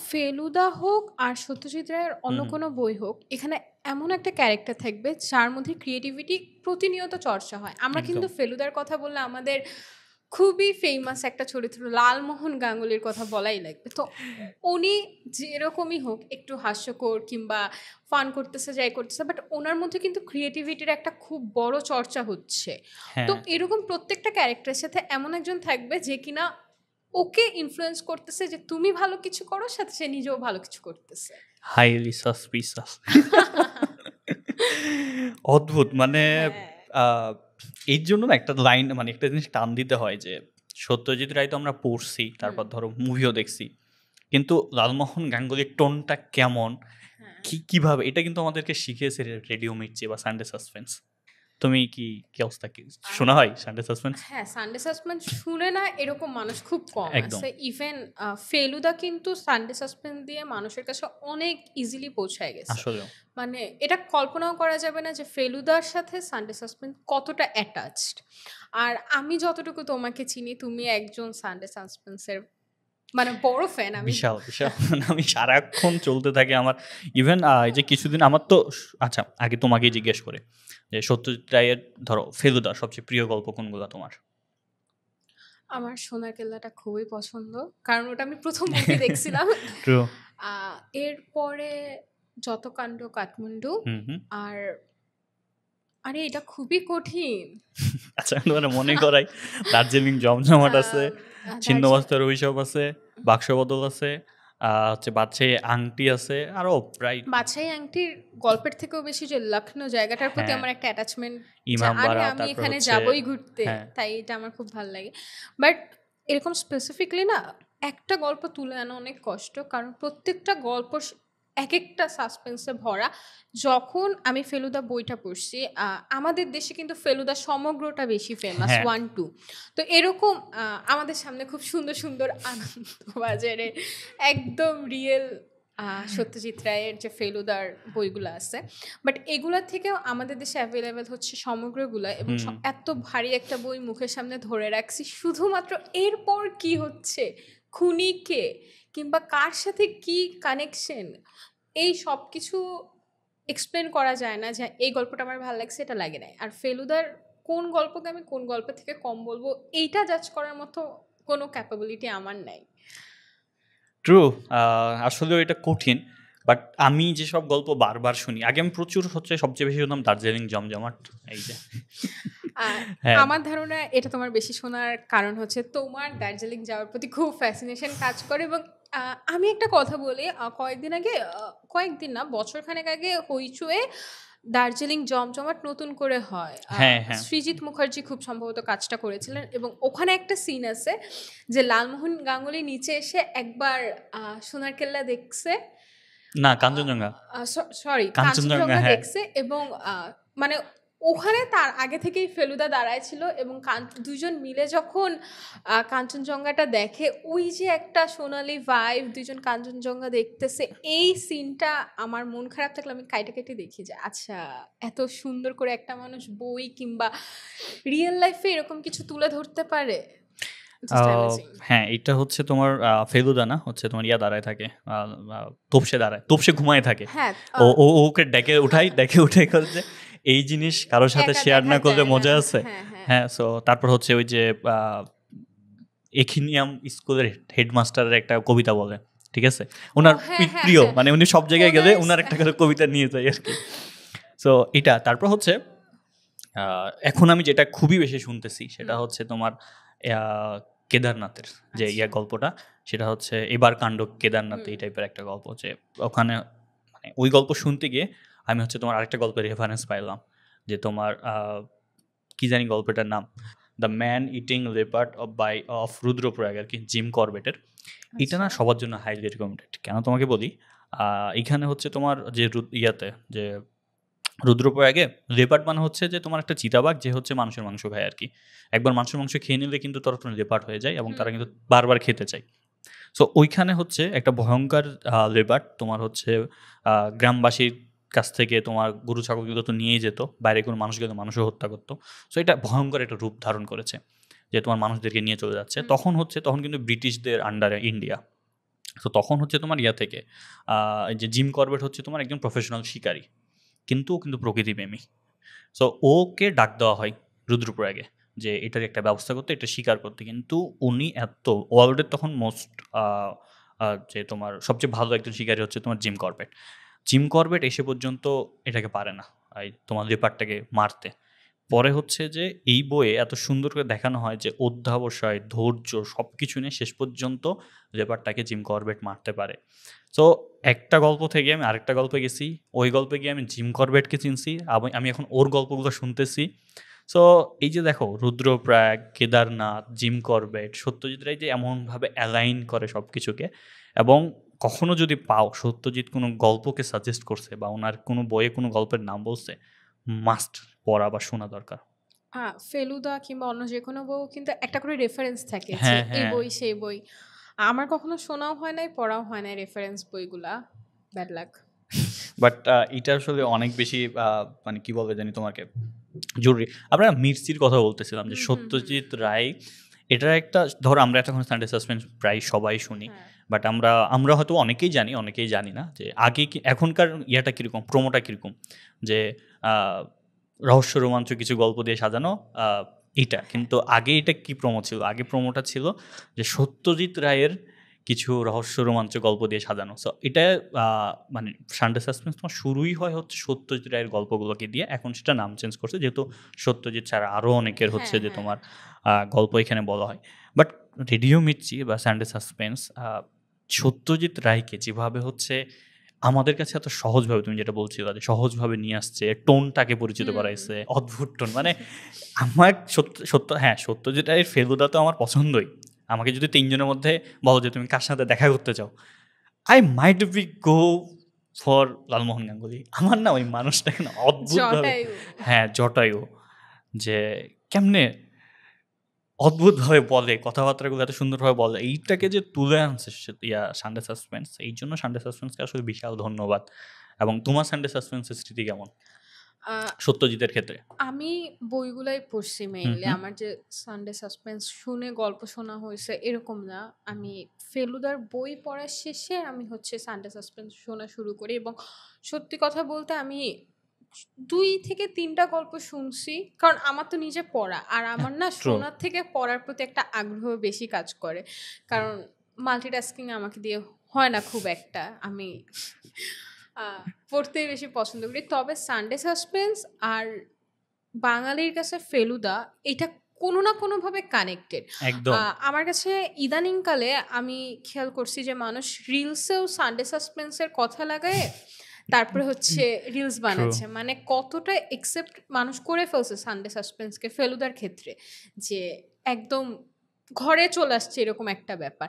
ফেলুদা হোক আর সত্যজিৎ রায়ের অন্য কোনো বই হোক, এখানে এমন একটা ক্যারেক্টার থাকবে যার মধ্যে ক্রিয়েটিভিটি প্রতিনিয়ত চর্চা হয়। আমরা কিন্তু ফেলুদার কথা বললে আমাদের খুবই ফেমাস একটা চরিত্র লালমোহন গাঙ্গুলির কথা বলাই লাগবে। তো উনি যেরকমই হোক, একটু হাস্যকর কিংবা ফান করতেছে, যাই করতেছে, বাট ওনার মধ্যে কিন্তু ক্রিয়েটিভিটির একটা খুব বড় চর্চা হচ্ছে। তো এরকম প্রত্যেকটা ক্যারেক্টারের সাথে এমন একজন থাকবে যে কিনা ওকে ইনফ্লুয়েন্স করতেছে যে তুমি ভালো কিছু করো, সাথে সে নিজেও ভালো কিছু করতেছে। Highly suspicious. অদ্ভুত, মানে এই জন্য না একটা লাইন, মানে একটা জিনিস টান দিতে হয় যে সত্যজিৎ রায় তো আমরা পড়ছি, তারপর ধরো মুভিও দেখছি, কিন্তু লালমোহন গাঙ্গুলির টোনটা কেমন, কিভাবে, এটা কিন্তু আমাদেরকে শিখিয়েছে রেডিও মির্চি বা সানডে সাসপেন্স। তুমি কি অবস্থা, কি শোনা হয় সানডে সাসপেন্স? হ্যাঁ, সানডে সাসপেন্স শুনে না এরকম মানুষ খুব কম আছে। ইভেন ফেলুদা কিন্তু সানডে সাসপেন্স দিয়ে মানুষের কাছে অনেক ইজিলি পৌঁছায় গেছে। আসলে মানে এটা কল্পনাও করা যাবে না যে ফেলুদার সাথে সানডে সাসপেন্স কতটা অ্যাটাচড। আর আমি যতটুকু তোমাকে চিনি, তুমি একজন সানডে সাসপেন্সের মানে বড় ফ্যান। আমি বিশাল বিশাল, আমি সারাক্ষণ চলতে থাকে আমার। ইভেন এই যে কিছুদিন আমার তো, আচ্ছা আগে তোমাকেই জিজ্ঞেস করে যে সত্যজিৎ রায়ের ধরো ফেলুদা সবচেয়ে প্রিয় গল্প কোনগুলো তোমার? আমার সোনার কেল্লাটা খুবই পছন্দ, কারণ ওটা আমি প্রথম মুভি দেখছিলাম। এরপরে যত কাণ্ড কাঠমান্ডু, আর আরে এটা খুবই কঠিন। আচ্ছা, তোমার মনে করাই, দার্জিলিং জমজমাট আছে, ছিন্নমস্তার অভিশাপ আছে, বাক্সবদল আছে, হচ্ছে বাদশাহী আংটি আছে, আরো প্রায়। বাদশাহী আংটির গল্পের থেকেও বেশি যে লখনৌ জায়গাটার প্রতি আমার একটা অ্যাটাচমেন্ট, আমি এখানে যাবই ঘুরতে, তাই এটা আমার খুব ভালো লাগে। বাট এরকম স্পেসিফিকলি না একটা গল্প তুলে আনা অনেক কষ্ট, কারণ প্রত্যেকটা গল্প এক একটা সাসপেন্সে ভরা। যখন আমি ফেলুদা বইটা পড়ছি, আমাদের দেশে কিন্তু ফেলুদা সমগ্রটা বেশি ফেমাস, 1-2। তো এরকম আমাদের সামনে খুব সুন্দর সুন্দর আনন্দবাজারের একদম রিয়েল সত্যজিৎ রায়ের যে ফেলুদার বইগুলো আছে, বাট এগুলোর থেকেও আমাদের দেশে অ্যাভেলেবেল হচ্ছে সমগ্রগুলো। এবং এত ভারী একটা বই মুখের সামনে ধরে রাখছি, শুধুমাত্র এরপর কি হচ্ছে, খুনি কে, কিংবা কার সাথে কি কানেকশন, এই সব কিছু এক্সপ্লেন করা যায় না যে এই গল্পটা আমার ভালো লাগছে, এটা লাগে না। আর ফেলুদার কোন গল্পকে আমি কোন গল্প থেকে কম বলবো, এইটা জাজ করার মতো কোনো ক্যাপাবিলিটি আমার নাই। ট্রু, আসলেও এটা কঠিন। বাট আমি যেসব গল্প বারবার শুনি, আগে আমি প্রচুর হচ্ছে সবচেয়ে বেশি শুনতাম দার্জিলিং জমজমাট। এই যে আমার ধারণা এটা তোমার বেশি শোনার কারণ হচ্ছে তোমার দার্জিলিং যাওয়ার প্রতি খুব ফ্যাসিনেশন কাজ করে। এবং আমি একটা কথা বলি, কয়েকদিন না, বছরখানেক আগে হইচুয়ে দার্জিলিং জমজমাট নতুন করে হয়, হ্যাঁ হ্যাঁ সৃজিত মুখার্জি খুব সম্ভবত কাজটা করেছিলেন, এবং ওখানে একটা সিন আছে যে লালমোহন গাঙ্গুলি নিচে এসে একবার সোনার কেল্লা দেখছে, না কাঞ্চনজঙ্ঘা, সরি কাঞ্চনজঙ্ঘা দেখছে, এবং মানে ওখানে তার আগে থেকেই ফেলুদা দাঁড়ায় ছিল, এবং দুজন মিলে যখন কাঞ্চনজঙ্ঘাটা দেখে, ওই যে একটা সোনালি ভাইব, দুজন কাঞ্চনজঙ্ঘা দেখতেছে, এই সিনটা আমার মন খারাপ থাকলে আমি কাইটা কেটে দেখি যে আচ্ছা এত সুন্দর করে একটা মানুষ বই কিংবা রিয়েল লাইফে এরকম কিছু তুলে ধরতে পারে। হ্যাঁ এটা হচ্ছে তোমার ফেলুদা না, হচ্ছে তোমার ইয়া দাঁড়ায় থাকে, তোপসে দাঁড়ায়, তোপসে ঘুমায় থাকে, ওকে ডেকে উঠাই, ডেকে উঠে করছে এই জিনিস কারোর সাথে শেয়ার না করলে মজা আছে। হ্যাঁ সো তারপর হচ্ছে ওই যে এখিনিয়াম স্কুলের হেডমাস্টারের একটা কবিতা বলে, ঠিক আছে, ওনার প্রিয়, মানে উনি সব জায়গায় গেলে ওনার একটা করে কবিতা নিয়ে যায় আর কি। সো এটা তারপর হচ্ছে এখন আমি যেটা খুবই বেশি শুনতেছি সেটা হচ্ছে তোমার কেদারনাথের যে গল্পটা, সেটা হচ্ছে এবার কাণ্ড কেদারনাথ, এই টাইপের একটা গল্প, যে ওখানে মানে ওই গল্প শুনতে গিয়ে আমি হচ্ছে তোমার আরেকটা গল্পের রেফারেন্স পাইলাম, যে তোমার কি জানি গল্পটার নাম, the man eating leopard of Rudraprayag আর কি, জিম করবেটের। এটা না সবার জন্য হাইলি রিকমেন্ডেড। কেন তোমাকে বলি, এইখানে হচ্ছে তোমার যে ইয়াতে যে রুদ্রপ্রয়াগে লেপার্ড মানে হচ্ছে যে তোমার একটা চিতাবাঘ যে হচ্ছে মানুষের মাংস খায় আর কি। একবার মানুষের মাংস খেয়ে নিলে কিন্তু তারা লেপার্ড হয়ে যায় এবং তারা কিন্তু বারবার খেতে চায়। সো ওইখানে হচ্ছে একটা ভয়ঙ্কর লেপার্ড তোমার হচ্ছে গ্রামবাসীর কাছ থেকে তোমার গরু ছাগলগুলো তো নিয়েই যেত, বাইরে কোনো মানুষ গেলে মানুষও হত্যা করতো। সো এটা ভয়ঙ্কর একটা রূপ ধারণ করেছে যে তোমার মানুষদেরকে নিয়ে চলে যাচ্ছে। তখন কিন্তু ব্রিটিশদের আন্ডারে ইন্ডিয়া। তো তখন হচ্ছে তোমার ইয়া থেকে এই যে জিম করবেট হচ্ছে তোমার একজন প্রফেশনাল শিকারী, কিন্তু প্রকৃতিপ্রেমী। সো ওকে ডাক দেওয়া হয় রুদ্রপ্রয়াগে যে এটার একটা ব্যবস্থা করতে, এটা শিকার করতে, কিন্তু উনি এত ওয়ার্ল্ডের তখন মোস্ট যে তোমার সবচেয়ে ভালো একজন শিকারী হচ্ছে তোমার জিম করবেট এসে পর্যন্ত এটাকে পারে না এই তোমার লেপারটাকে মারতে। পরে হচ্ছে যে এই বইয়ে এত সুন্দর করে দেখানো হয় যে অধ্যাবসায়, ধৈর্য সব কিছু নিয়ে শেষ পর্যন্ত লেপারটাকে জিম করবেট মারতে পারে। সো একটা গল্প থেকে আমি আরেকটা গল্পে গেছি, ওই গল্পে গিয়ে আমি জিম করবেটকে চিনছি, আমি এখন ওর গল্পগুলো শুনতেছি। সো এই যে দেখো রুদ্রপ্রয়াগ, কেদারনাথ, জিম করবেট, সত্যজিৎ রায় যে এমনভাবে অ্যালাইন করে সব কিছুকে, এবং কখনো যদি পাও সত্যজিৎ কোনো গল্পকে সাজেস্ট করছে বা ওনার কোনো বইয়ে কোনো গল্পের নাম বলছে, মাস্ট পড়া বা শোনা দরকার। ফেলুদা কিংবা অন্য যে কোনো বই কিন্তু একটা করে রেফারেন্স থাকে যে এই বই সেই বই। আমার কখনো শোনাও হয় নাই, পড়াও হয় নাই রেফারেন্স বইগুলা, ব্যাড লাক। বাট এটা আসলে অনেক বেশি মানে কি বলবে জানি তোমাকে জরুরি। আমরা মির্চির কথা বলতেছিলাম যে সত্যজিৎ রায়, এটার একটা ধরো আমরা এখন সানডে সাসপেন্স প্রায় সবাই শুনি, বাট আমরা হয়তো অনেকেই জানি, অনেকেই জানি না যে আগে কি এখনকার ইয়াটা কীরকম, প্রোমোটা কীরকম, যে রহস্য রোমাঞ্চ কিছু গল্প দিয়ে সাজানো এটা। কিন্তু আগে এটা কি প্রোমো ছিল, আগে প্রোমোটা ছিল যে সত্যজিৎ রায়ের কিছু রহস্য রোমাঞ্চ গল্প দিয়ে সাজানো। সো এটা মানে সানডে সাসপেন্স তোমার শুরুই হয় হচ্ছে সত্যজিৎ রায়ের গল্পগুলোকে দিয়ে। এখন সেটা নাম চেঞ্জ করছে যেহেতু সত্যজিৎ ছাড়া আরও অনেকের হচ্ছে যে তোমার গল্প এখানে বলা হয়। বাট রেডিও মির্চি বা সানডে সাসপেন্স সত্যজিৎ রায়কে যেভাবে হচ্ছে আমাদের কাছে এত সহজভাবে, তুমি যেটা বলছিল যে সহজভাবে নিয়ে আসছে, টোনটাকে পরিচিত করাইছে, অদ্ভুত টোন। মানে আমার সত্যজিৎ রায়ের ফেলুদা তো আমার পছন্দই। আমাকে যদি 3 জনের মধ্যে বলো যে তুমি কার সাথে দেখা করতে চাও, I might be go for Lalmohan Ganguly. আমার না ওই মানুষটাকে না অদ্ভুতভাবে, জটায়ু, যে কেমনে অদ্ভুতভাবে বলে, কথাবার্তাগুলো এত সুন্দরভাবে বলে, এইটাকে যে তুলে আনছে সানডে সাসপেন্স, এই জন্য সানডে সাসপেন্সকে আসলে বিশাল ধন্যবাদ। এবং তোমার সানডে সাসপেন্সের স্মৃতি কেমন সত্যজিতের ক্ষেত্রে? আমি বইগুলাই পড়ছি মেইনলি। আমার যে সানডে সাসপেন্স শুনে গল্প শোনা হয়েছে এরকম না। আমি ফেলুদার বই পড়ার শেষে আমি হচ্ছে সানডে সাসপেন্স শোনা শুরু করি, এবং সত্যি কথা বলতে আমি 2 থেকে 3টা গল্প শুনছি, কারণ আমার তো নিজে পড়া, আর আমার না শোনার থেকে পড়ার প্রতি একটা আগ্রহ বেশি কাজ করে, কারণ মাল্টিটাস্কিং আমাকে দিয়ে হয় না খুব একটা। আমি পড়তে বেশি পছন্দ করি। তবে সানডে সাসপেন্স আর বাঙালির কাছে ফেলুদা এটা কোনো না কোনোভাবে কানেক্টেড। আমার কাছে ইদানিংকালে আমি খেয়াল করছি যে মানুষ রিলসেও সানডে সাসপেন্সের কথা লাগায় তারপরে হচ্ছে রিলস বানাচ্ছে, মানে কতটা একসেপ্ট মানুষ করে ফেলছে সানডে সাসপেন্সকে ফেলুদার ক্ষেত্রে, যে একদম ঘরে চলে আসছে এরকম একটা ব্যাপার।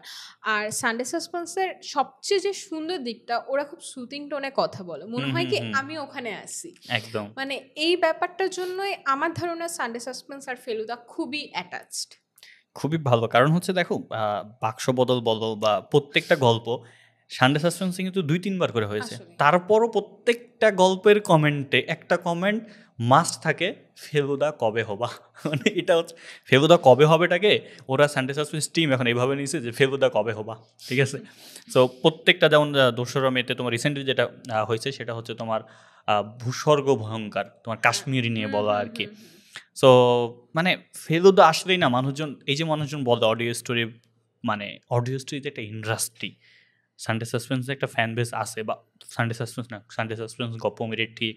আর সানডে সাসপেন্সের সবচেয়ে যে সুন্দর দিকটা, ওরা খুব সুদিং টোনে কথা বলে, মনে হয় কি আমি ওখানে আসি একদম। মানে এই ব্যাপারটার জন্যই আমার ধারণা সানডে সাসপেন্স আর ফেলুদা খুবই অ্যাটাচড। খুবই ভালো, কারণ হচ্ছে দেখো বাক্স বদল বলো বা প্রত্যেকটা গল্প সানডে সাসপেন্সিং কিন্তু 2-3 বার করে হয়েছে, তারপরও প্রত্যেকটা গল্পের কমেন্টে একটা কমেন্ট মাস্ট থাকে, ফেলুদা কবে হবা। মানে এটা হচ্ছে ফেলুদা কবে হবেটাকে ওরা সানডে সাসপেন্স টিম এখন এইভাবে নিয়েছে যে ফেলুদা কবে হবা, ঠিক আছে। সো প্রত্যেকটা, যেমন 2রা মেতে তোমার রিসেন্টলি যেটা হয়েছে সেটা হচ্ছে তোমার ভূস্বর্গ ভয়ঙ্কর, তোমার কাশ্মীরি নিয়ে বলা আর কি। সো মানে ফেলুদা আসলেই না মানুষজন, এই যে মানুষজন বলে অডিও স্টোরি, মানে অডিও স্টোরি যে একটা ইন্ডাস্ট্রি, সানডে সাসপেন্স একটা ফ্যান বেস আছে, বা সানডে সাসপেন্স না, সানডে সাসপেন্স, গপ্প মিনিট ঠিক,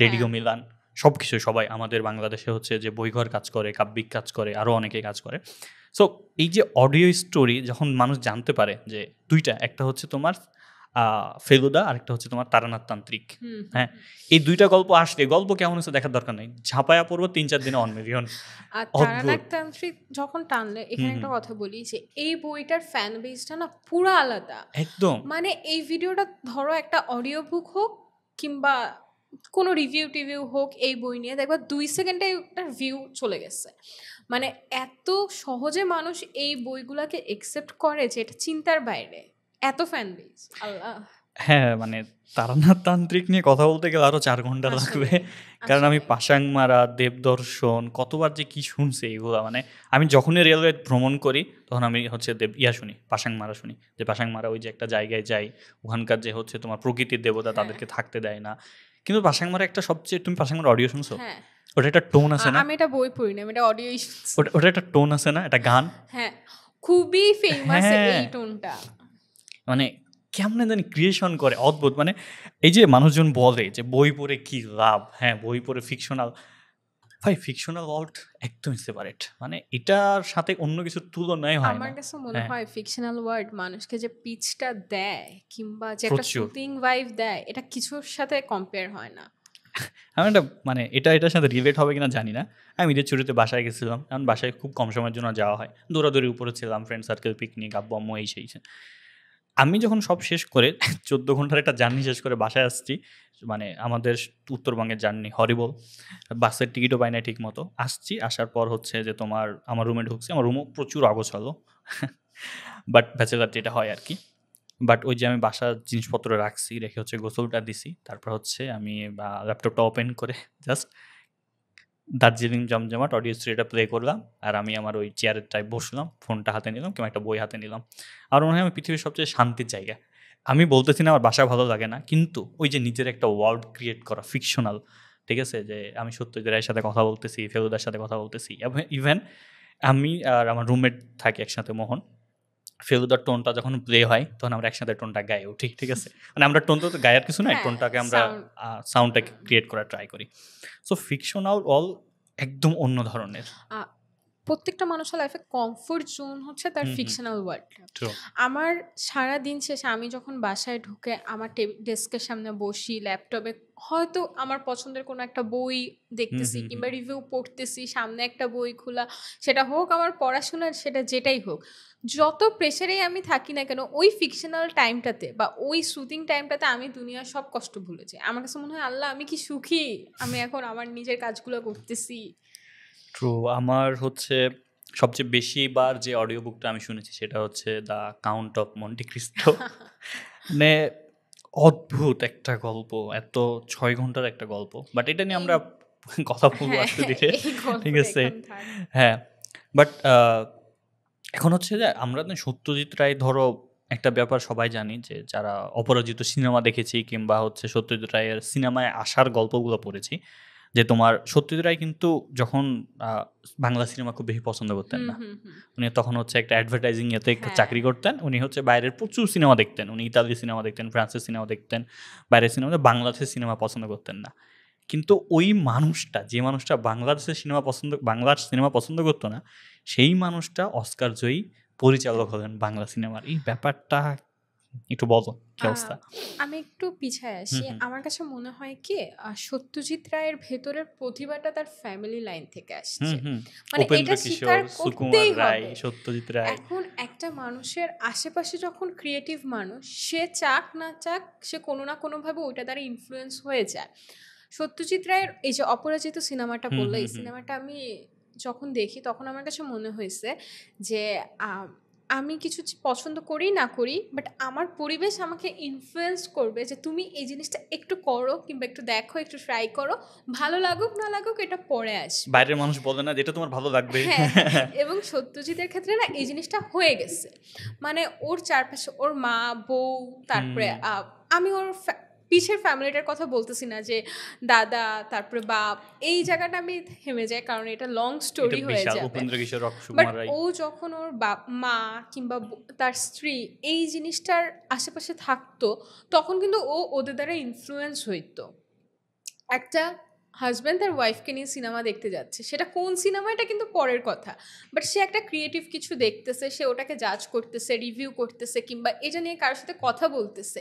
রেডিও মিলান, সব কিছু সবাই আমাদের বাংলাদেশে হচ্ছে যে বইঘর কাজ করে, কাব্যিক কাজ করে, আরও অনেকে কাজ করে। সো এই যে অডিও স্টোরি যখন মানুষ জানতে পারে যে 2টা, একটা হচ্ছে তোমার ফেলুদা আর একটা হচ্ছে তোমার তারানাথ তান্ত্রিক, হ্যাঁ, এই 2টা গল্প আসলে গল্প কেমন হচ্ছে দেখার দরকার নেই, ঝাঁপায়া পড়বো 3-4 দিনে 1 মিলিয়ন। আর তারানাথ তান্ত্রিক যখন টানলে, এখানে একটা কথা বলি যে এই বইটার ফ্যান বেসটা না পুরো আলাদা একদম। মানে এই ভিডিওটা ধরো একটা অডিও বুক হোক কিংবা কোনো রিভিউ হোক, এই বই নিয়ে দেখবা 2 সেকেন্ডে একটা ভিউ চলে গেছে। মানে এত সহজে মানুষ এই বইগুলাকে একসেপ্ট করে যে এটা চিন্তার বাইরে, এত ফ্যান বেস। আল্লাহ। হ্যাঁ, মানে তারানাথ তান্ত্রিক নিয়ে কথা বলতে গেলে আরো 4 ঘন্টা লাগবে, কারণ আমি পাশাং মারা, দেবদর্শন কতবার যে কি শুনছি এগুলা। মানে আমি যখনই রেলওয়ে ভ্রমণ করি তখন আমি হচ্ছে শুনি, পাশাং মারা শুনি, যে পাশাং মারা ওই যে একটা জায়গায় যাই, ওখানকার যে হচ্ছে তোমার প্রকৃতির দেবতা, তাদেরকে থাকতে দেয় না। কিন্তু পাশাং মারা একটা সবচেয়ে, তুমি পাশাং মারা অডিও শুনছো? ওটা একটা টোন আছে না, আমি এটা বই পড়ি না, আমি এটা অডিওই শুনছি। ওটা একটা টোন আছে না, একটা গান, হ্যাঁ খুবই ফেমাস এই টোনটা। মানে কেমনে জানি ক্রিয়েশন করে, অদ্ভুত। মানে এই যে মানুষজন বলে যে বই পড়ে কি লাভ, হ্যাঁ বই পড়ে ফিকশনাল, ভাই ফিকশনাল ওয়ার্ল্ড একদম সেপারেট, মানে এটার সাথে অন্য কিছুর তুলনায় হয় না। আমার কাছে মনে হয় ফিকশনাল ওয়ার্ল্ড মানুষকে যে পিচটা দেয় কিংবা যে একটা শুটিং ভাইব দেয়, এটা কিছুর সাথে কম্পেয়ার হয় না। আমি একটা মানে এটার সাথে রিলেট হবে কিনা জানি না। আমি ঈদের ছুটিতে বাসায় গেছিলাম, কারণ বাসায় খুব কম সময়ের জন্য যাওয়া হয়, দৌড়াদৌড়ি উপরে ছিলাম, ফ্রেন্ড সার্কেল, পিকনিক, আব্বু আম্মু, এই সেই। আমি যখন সব শেষ করে 14 ঘন্টার একটা জার্নি শেষ করে বাসায় আসছি, মানে আমাদের উত্তরবঙ্গের জার্নি হরিবল, বাসের টিকিটও পাই না ঠিক মতো, আসছি, আসার পর হচ্ছে যে তোমার আমার রুমে ঢুকছি, আমার রুমও প্রচুর অগোছালো, বাট ব্যাচেলার যেটা হয় আর কি। বাট ওই যে আমি বাসার জিনিসপত্র রাখছি, রেখে হচ্ছে গোসলটা দিছি, তারপর হচ্ছে আমি ল্যাপটপটা ওপেন করে জাস্ট দার্জিলিং জমজমাট অডিও স্টোরিটা প্লে করলাম, আর আমি আমার ওই চেয়ারেরটায় বসলাম, ফোনটা হাতে নিলাম কিংবা একটা বই হাতে নিলাম, আর মনে হয় আমি পৃথিবীর সবচেয়ে শান্তির জায়গা। আমি বলতেছি না আমার বাসা ভালো লাগে না, কিন্তু ওই যে নিজের একটা ওয়ার্ল্ড ক্রিয়েট করা ফিকশনাল, ঠিক আছে, যে আমি সত্যজিৎ রায়ের সাথে কথা বলতেছি, ফেলুদার সাথে কথা বলতেছি, ইভেন আমি আর আমার রুমমেট থাকি একসাথে মোহন, ফেলুদার টোনটা যখন প্লে হয় তখন আমরা একসাথে টোনটা গায়ে উঠি, ঠিক আছে, মানে আমরা টোন তো গায়ের কিছু নাই, টোনটাকে আমরা সাউন্ডটাকে ক্রিয়েট করার ট্রাই করি। সো ফিকশনাল অল একদম অন্য ধরনের। প্রত্যেকটা মানুষের লাইফে কমফোর্ট জোন হচ্ছে তার ফিকশনাল ওয়ার্ল্ডটা। আমার সারা দিন শেষে আমি যখন বাসায় ঢুকে আমার ডেস্কের সামনে বসি, ল্যাপটপে হয়তো আমার পছন্দের কোনো একটা বই দেখতেছি কিংবা রিভিউ পড়তেছি, সামনে একটা বই খোলা, সেটা হোক আমার পড়াশোনার, সেটা যেটাই হোক, যত প্রেশারেই আমি থাকি না কেন, ওই ফিকশনাল টাইমটাতে বা ওই শুটিং টাইমটাতে আমি দুনিয়ার সব কষ্ট ভুলে যাই। আমার কাছে মনে হয় আল্লাহ আমি কি সুখী, আমি এখন আমার নিজের কাজগুলো করতেছি। ট্রু। আমার হচ্ছে সবচেয়ে বেশি বার যে অডিও বুকটা আমি শুনেছি সেটা হচ্ছে the count of Monte Cristo. মানে অদ্ভুত একটা গল্প, এত 6 ঘন্টার একটা গল্প, বাট এটা নিয়ে আমরা কথা বলবো আস্তে ধীরে, ঠিক আছে। হ্যাঁ, বাট এখন হচ্ছে যে আমরা সত্যজিৎ রায়, ধরো একটা ব্যাপার সবাই জানি যে যারা অপরাজিত সিনেমা দেখেছি কিংবা হচ্ছে সত্যজিৎ রায়ের সিনেমায় আসার গল্পগুলো পড়েছি, যে তোমার সত্যজিৎ রায় কিন্তু যখন বাংলা সিনেমা খুব বেশি পছন্দ করতেন না, উনি তখন হচ্ছে একটা অ্যাডভার্টাইজিং এতে চাকরি করতেন, উনি হচ্ছে বাইরের প্রচুর সিনেমা দেখতেন, উনি ইতালি সিনেমা দেখতেন, ফ্রান্সের সিনেমা দেখতেন, বাইরের সিনেমা, বাংলাদেশের সিনেমা পছন্দ করতেন না। কিন্তু ওই মানুষটা, যে মানুষটা বাংলাদেশের বাংলার সিনেমা পছন্দ করতো না, সেই মানুষটা অস্কার জয়ী পরিচালক হলেন বাংলা সিনেমার। এই ব্যাপারটা একটু বলো কি অবস্থা। আমি একটু পিছায় আসি। আমার কাছে মনে হয় কি সত্যজিৎ রায়ের ভেতরের প্রতিভাটা তার ফ্যামিলি লাইন থেকে আসছে। মানে উপেন্দ্র এটা স্বীকার কিশোর, সুকুমার করতেই রায়, হবে। সত্যজিৎ রায়। এখন একটা মানুষের আশেপাশে যখন ক্রিয়েটিভ মানুষ, সে চাক না চাক সে কোনো না কোনোভাবে ওইটা দ্বারা ইনফ্লুয়েন্স হয়ে যায়। সত্যজিৎ রায়ের এই যে অপরাজিত সিনেমাটা বললো, এই সিনেমাটা আমি যখন দেখি তখন আমার কাছে মনে হয়েছে যে আমি কিছু পছন্দ করি না করি, বাট আমার পরিবেশ আমাকে ইনফ্লুয়েন্স করবে যে তুমি এই জিনিসটা একটু করো কিংবা একটু দেখো, একটু ট্রাই করো, ভালো লাগুক না লাগুক এটা পরে আসবে। বাইরের মানুষ বলে না যেটা তোমার ভালো লাগবে। হ্যাঁ, এবং সত্যজিতের ক্ষেত্রে না এই জিনিসটা হয়ে গেছে। মানে ওর চারপাশে ওর মা, বউ, তারপরে আমি ওর পিছের ফ্যামিলিটার কথা বলতেছি না, যে দাদা, তারপরে বাপ, এই জায়গাটা আমি থেমে যাই কারণ এটা লং স্টোরি হয়ে যাবে। উপেন্দ্র কিশোর, বাট সুকুমার রায়। ও যখন ওর মা কিংবা তার স্ত্রী এই জিনিসটার আশেপাশে থাকতো তখন কিন্তু ও ওদের দ্বারা ইনফ্লুয়েন্স হইতো। একটা হাজব্যান্ড তার ওয়াইফকে নিয়ে সিনেমা দেখতে যাচ্ছে, সেটা কোন সিনেমা এটা কিন্তু পরের কথা, বাট সে একটা ক্রিয়েটিভ কিছু দেখতেছে, সে ওটাকে জাজ করতেছে, রিভিউ করতেছে, কিংবা এটা নিয়ে কারোর সাথে কথা বলতেছে।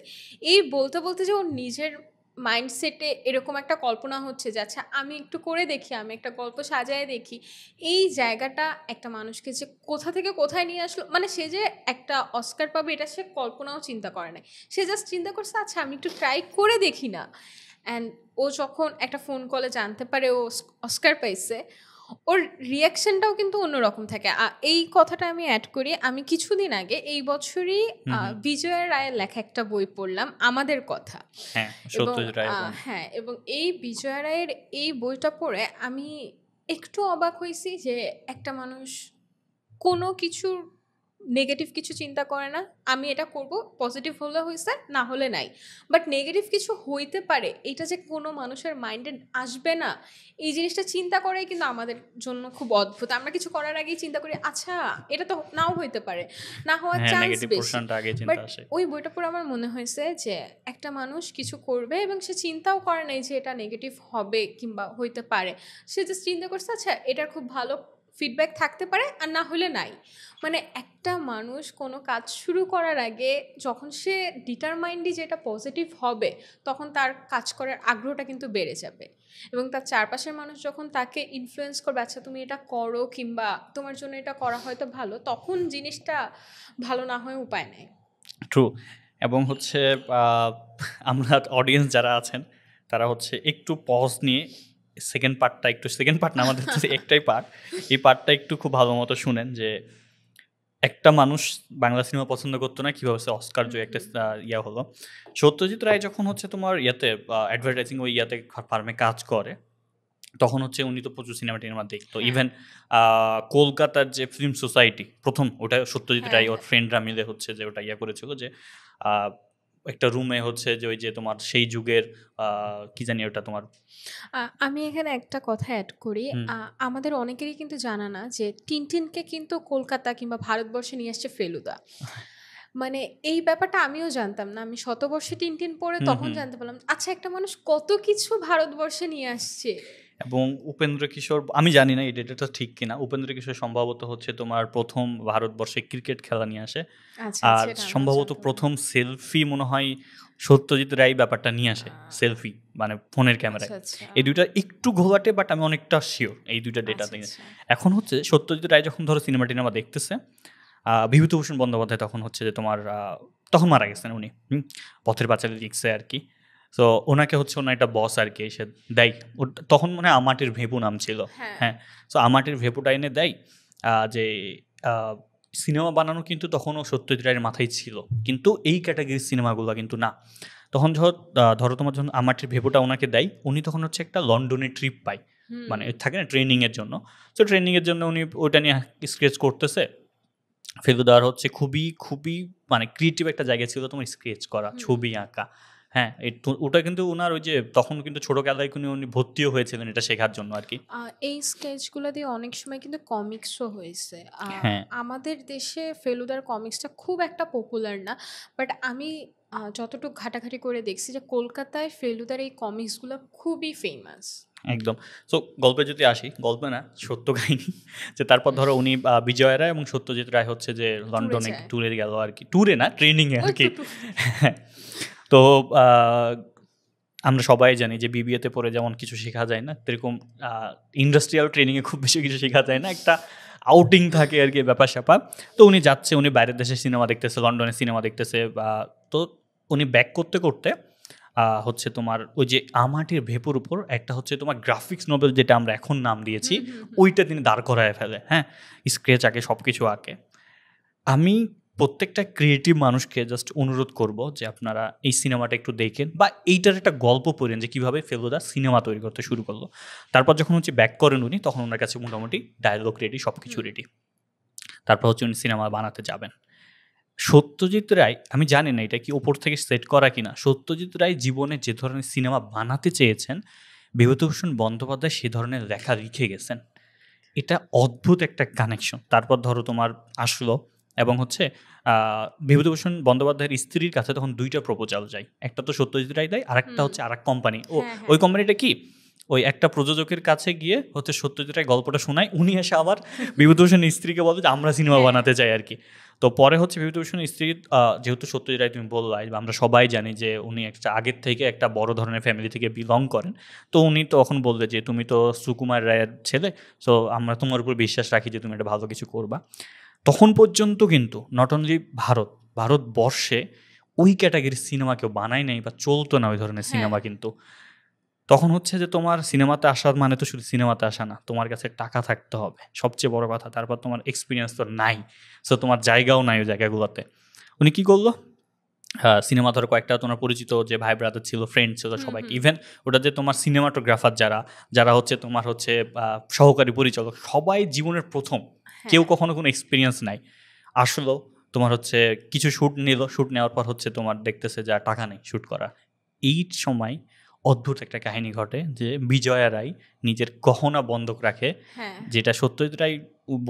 এই বলতে বলতে যে ওর নিজের মাইন্ডসেটে এরকম একটা কল্পনা হচ্ছে যে আচ্ছা আমি একটু করে দেখি, আমি একটা গল্প সাজায় দেখি, এই জায়গাটা একটা মানুষকে যে কোথা থেকে কোথায় নিয়ে আসলো। মানে সে যে একটা অস্কার পাবে এটা সে কল্পনাও চিন্তা করে নাই, সে জাস্ট চিন্তা করছে আচ্ছা আমি একটু ট্রাই করে দেখি না। অ্যান্ড ও যখন একটা ফোন কলে জানতে পারে ও অস্কার পাইছে, ওর রিয়াকশনটাও কিন্তু অন্যরকম থাকে। এই কথাটা আমি অ্যাড করি, আমি কিছুদিন আগে এই বছরই বিজয়া রায়ের লেখা একটা বই পড়লাম, আমাদের কথা। হ্যাঁ, এবং এই বিজয়া রায়ের এই বইটা পড়ে আমি একটু অবাক হয়েছি যে একটা মানুষ কোনো কিছুর নেগেটিভ কিছু চিন্তা করে না, আমি এটা করব, পজিটিভ হলে হয়েছে, না হলে নাই। বাট নেগেটিভ কিছু হইতে পারে এটা যে কোনো মানুষের মাইন্ডে আসবে না, এই জিনিসটা চিন্তা করাই কিন্তু আমাদের জন্য খুব অদ্ভুত। আমরা কিছু করার আগেই চিন্তা করি আচ্ছা এটা তো নাও হইতে পারে, না হওয়ার চান্স বেশি। বাট ওই বইটা পড়ে আমার মনে হয়েছে যে একটা মানুষ কিছু করবে এবং সে চিন্তাও করে নাই যে এটা নেগেটিভ হবে কিংবা হইতে পারে, সে জাস্ট চিন্তা করছে আচ্ছা এটার খুব ভালো ফিডব্যাক থাকতে পারে আর না হলে নাই। মানে একটা মানুষ কোনো কাজ শুরু করার আগে যখন সে ডিটারমাইন্ডই যেটা পজিটিভ হবে তখন তার কাজ করার আগ্রহটা কিন্তু বেড়ে যাবে, এবং তার চারপাশের মানুষ যখন তাকে ইনফ্লুয়েন্স করবে আচ্ছা তুমি এটা করো কিংবা তোমার জন্য এটা করা হয়তো ভালো, তখন জিনিসটা ভালো না হয়ে উপায় নেই। ট্রু। এবং হচ্ছে আমরা অডিয়েন্স যারা আছেন তারা হচ্ছে একটু পজ নিয়ে সেকেন্ড পার্ট না, আমাদের একটাই পার্ট, এই পার্টটা একটু খুব ভালো মতো শুনেন যে একটা মানুষ বাংলা সিনেমা পছন্দ করতো না, কীভাবে অস্কার জয় একটা ইয়া হলো। সত্যজিৎ রায় যখন হচ্ছে তোমার ইয়াতে অ্যাডভার্টাইজিং ওই ইয়াতে ফার্মে কাজ করে তখন হচ্ছে উনি তো প্রচুর সিনেমা টিনেমা দেখতো। ইভেন কলকাতার যে ফিল্ম সোসাইটি প্রথম, ওটা সত্যজিৎ রায় ওর ফ্রেন্ডরা মিলে হচ্ছে যে ওটা ইয়া করেছিল যে একটা রুমে হচ্ছে যে ওই যে তোমার সেই যুগের কি জানি ওটা তোমার। আমি এখানে একটা কথা অ্যাড করি, আমাদের অনেকেরই কিন্তু জানা না যে টিনটিনকে কিন্তু কলকাতা কিংবা ভারতবর্ষে নিয়ে আসছে ফেলুদা। মানে এই ব্যাপারটা আমিও জানতাম না, আমি শতবর্ষে টিনটিন পড়ে তখন জানতে পারলাম আচ্ছা একটা মানুষ কত কিছু ভারতবর্ষে নিয়ে আসছে। এবং উপেন্দ্র কিশোর, আমি জানি না এই ডেটাটা ঠিক কিনা, উপেন্দ্র কিশোর সম্ভবত হচ্ছে তোমার প্রথম ভারতবর্ষে ক্রিকেট খেলা নিয়ে আসে, আর সম্ভবত প্রথম সেলফি মনে হয় সত্যজিৎ রায় ব্যাপারটা নিয়ে আসে, সেলফি মানে ফোনের ক্যামেরায়। এই দুইটা একটু ঘোলাটে, বাট আমি অনেকটা শিওর এই দুইটা ডেটা থেকে। এখন হচ্ছে সত্যজিৎ রায় যখন ধরো সিনেমা টিনেমা দেখতেছে, বিভূতিভূষণ বন্দ্যোপাধ্যায় তখন হচ্ছে যে তোমার তখন মারা গেছেন উনি, পথের পাঁচালী লিখছে আর কি। তো ওনাকে হচ্ছে ওনার একটা বস আর কি এসে দেয়, তখন মনে হয় আমাটির ভেপু নাম ছিল, হ্যাঁ। তো আমাটির ভেপুটা এনে দেয় যে সিনেমা বানানো কিন্তু তখনও সত্যজিৎ রায়ের মাথায় ছিল, কিন্তু এই ক্যাটাগরির সিনেমাগুলো কিন্তু না। তখন ধরো তোমার যখন আমাটির ভেপুটা ওনাকে দেয়, উনি তখন হচ্ছে একটা লন্ডনে ট্রিপ পায়, মানে থাকে না ট্রেনিংয়ের জন্য। তো ট্রেনিংয়ের জন্য উনি ওইটা নিয়ে স্কেচ করতেছে। ফেলুদার হচ্ছে খুবই খুবই মানে ক্রিয়েটিভ একটা জায়গা ছিল তোমার স্কেচ করা, ছবি আঁকা, হ্যাঁ। ওটা কিন্তু ওনার ওই যে তখন কিন্তু ছোটবেলায় উনি ভর্তিও হয়েছিলেন এটা শেখার জন্য আর কি। এই স্কেচগুলো দিয়ে অনেক সময় কিন্তু কমিক্সও হয়েছে। আমাদের দেশে ফেলুদার কমিক্সটা খুব একটা পপুলার না, বাট আমি যতটুকু ঘাটাঘাটি করে দেখছি যে কলকাতায় ফেলুদার এই কমিক্সগুলো খুবই ফেমাস। একদম। সো গল্পে যদি আসি, গল্পে না সত্য কাহিনী, যে তারপর ধরো উনি বিজয় রায় এবং সত্যজিৎ রায় হচ্ছে যে লন্ডনে ট্যুরে গেল আর কি, ট্যুরে না ট্রেনিংয়ে আর কি। তো আমরা সবাই জানি যে বিবিএতে পড়ে যেমন কিছু শেখা যায় না, এরকম ইন্ডাস্ট্রিয়াল ট্রেনিংয়ে খুব বেশি কিছু শেখা যায় না, একটা আউটিং থাকে আর কি, ব্যাপার স্যাপার। তো উনি যাচ্ছে, উনি বাইরের দেশে সিনেমা দেখতেছে, লন্ডনে সিনেমা দেখতেছে, তো উনি ব্যাক করতে করতে হচ্ছে তোমার ওই যে আমাটির ভেপুর উপর একটা হচ্ছে তোমার গ্রাফিক্স নোবেল, যেটা আমরা এখন নাম দিয়েছি, ওইটা তিনি দাঁড় করায় ফেলে। হ্যাঁ, স্কেচ আঁকে, সব কিছু আঁকে। আমি প্রত্যেকটা ক্রিয়েটিভ মানুষকে জাস্ট অনুরোধ করব যে আপনারা এই সিনেমাটা একটু দেখেন, বা এইটার একটা গল্প পড়েন যে কীভাবে ফেলুদা সিনেমা তৈরি করতে শুরু করলো। তারপর যখন হচ্ছে ব্যাক করেন উনি, তখন ওনার কাছে মোটামুটি ডায়লগ রেডি, সব কিছু রেডি। তারপর হচ্ছে উনি সিনেমা বানাতে যাবেন। সত্যজিৎ রায়, আমি জানি না এটা কি ওপর থেকে সেট করা কিনা, সত্যজিৎ রায় জীবনে যে ধরনের সিনেমা বানাতে চেয়েছেন, বিভূতিভূষণ বন্দ্যোপাধ্যায় সে ধরনের লেখা লিখে গেছেন। এটা অদ্ভুত একটা কানেকশন। তারপর ধরো তোমার আসলো, এবং হচ্ছে বিভূতিভূষণ বন্দ্যোপাধ্যায়ের স্ত্রীর কাছে তখন 2টা প্রপোজাল যায়, একটা তো সত্যজিৎ রায় দেয়, আর একটা হচ্ছে আর এক কোম্পানি। ওই কোম্পানিটা কি, ওই একটা প্রযোজকের কাছে গিয়ে হচ্ছে সত্যজিৎ রায় গল্পটা শোনায়, উনি এসে আবার বিভূতিভূষণের স্ত্রীকে বলে যে আমরা সিনেমা বানাতে চাই আর কি। তো পরে হচ্ছে বিভূতিভূষণের স্ত্রী, যেহেতু সত্যজিৎ রায় তুমি বললাই, আমরা সবাই জানি যে উনি একটা আগের থেকে একটা বড় ধরনের ফ্যামিলি থেকে বিলং করেন, তো উনি তখন বললে যে তুমি তো সুকুমার রায়ের ছেলে, সো আমরা তোমার উপর বিশ্বাস রাখি যে তুমি একটা ভালো কিছু করবা। তখন পর্যন্ত কিন্তু নট অনলি ভারতবর্ষে ওই ক্যাটাগরির সিনেমা কেউ বানায় নাই, বা চলতো না ওই ধরনের সিনেমা। কিন্তু তখন হচ্ছে যে তোমার সিনেমাতে আসার মানে তো শুধু সিনেমাতে আসা না, তোমার কাছে টাকা থাকতে হবে, সবচেয়ে বড় কথা। তারপর তোমার এক্সপিরিয়েন্স তো নাই, সো তোমার জায়গাও নাই ওই জায়গাগুলোতে। উনি কি করলো, সিনেমা ধরো কয়েকটা তোমার পরিচিত যে ভাই ব্রাদার ছিল, ফ্রেন্ড ছিল, সবাইকে, ইভেন ওটা যে তোমার সিনেমাটোগ্রাফার যারা হচ্ছে তোমার হচ্ছে সহকারী পরিচালক, সবাই জীবনের প্রথম, কেউ কখনো কোনো এক্সপিরিয়েন্স নাই, আসলো তোমার হচ্ছে কিছু শ্যুট নিল, শ্যুট নেওয়ার পর হচ্ছে তোমার দেখতেছে যে টাকা নেই শ্যুট করা। এই সময় অদ্ভুত একটা কাহিনী ঘটে যে বিজয়া রায় নিজের গহনা বন্ধক রাখে, যেটা সত্যজিৎ রায়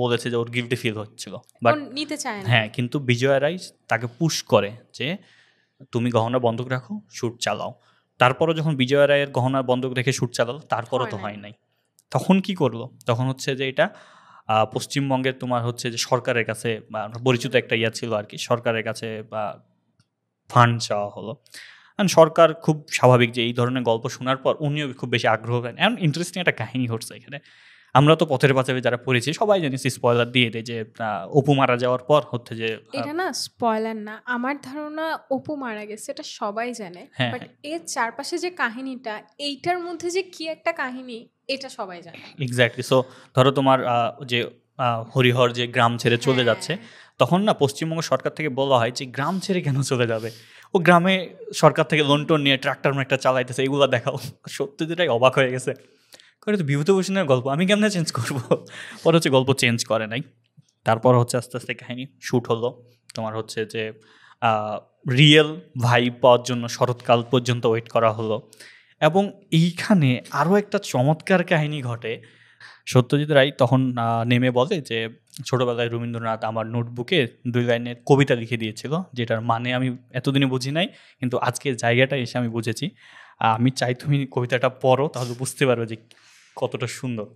বলেছে যে ওর গিল্টি ফিল হচ্ছিল, বাট নিতে চায় না। হ্যাঁ, কিন্তু বিজয়া রায় তাকে পুশ করে যে তুমি গহনা বন্ধক রাখো, শ্যুট চালাও। তারপরও যখন বিজয়া রায়ের গহনা বন্ধক রেখে শ্যুট চালালো, তারপরও তো হয় নাই। তখন কি করলো, তখন হচ্ছে যে এটা পশ্চিমবঙ্গের তোমার হচ্ছে যে সরকারের কাছে, বা পরিচিত একটা ইয়া ছিল আর কি, সরকারের কাছে বা ফান্ড চাওয়া হলো। সরকার খুব স্বাভাবিক যে এই ধরনের গল্প শোনার পর উনিও খুব বেশি আগ্রহ করেন। এমন ইন্টারেস্টিং একটা কাহিনী ঘটছে এখানে। আমরা তো পথের পাঁচালী যারা পড়েছি সবাই জানি, স্পয়লার দিয়ে দেয় যে অপু মারা যাওয়ার পর হচ্ছে যে, এটা না স্পয়লার না, আমার ধারণা অপু মারা গেছে এটা সবাই জানে, বাট এর চারপাশে যে কাহিনীটা, এইটার মধ্যে যে কি একটা কাহিনী, এটা সবাই জানে। এক্স্যাক্টলি। সো ধরো তোমার যে হরিহর যে গ্রাম ছেড়ে চলে যাচ্ছে, তখন না পশ্চিমবঙ্গ সরকার থেকে বলা হয় যে গ্রাম ছেড়ে কেন চলে যাবে, ও গ্রামে সরকার থেকে লোন টোন নিয়ে ট্রাক্টর একটা চালাইতেছে, এগুলো দেখাও। সত্যজিৎ রায় অবাক হয়ে গেছে, করে তো বিভূতিভূষণের গল্প আমি কেমনে চেঞ্জ করবো। পরে হচ্ছে গল্প চেঞ্জ করে নাই। তারপর হচ্ছে আস্তে আস্তে কাহিনী শ্যুট হলো, তোমার হচ্ছে যে রিয়েল ভাইব পাওয়ার জন্য শরৎকাল পর্যন্ত ওয়েট করা হলো। এবং এইখানে আরও একটা চমৎকার কাহিনী ঘটে। সত্যজিৎ রায় তখন নেমে বলে যে ছোটোবেলায় রবীন্দ্রনাথ আমার নোটবুকে 2 লাইনের কবিতা লিখে দিয়েছিল, যেটার মানে আমি এতদিনে বুঝি নাই, কিন্তু আজকের জায়গাটা এসে আমি বুঝেছি। আমি চাই তুমি কবিতাটা পড়ো, তাহলে বুঝতে পারবে যে কতটা সুন্দর।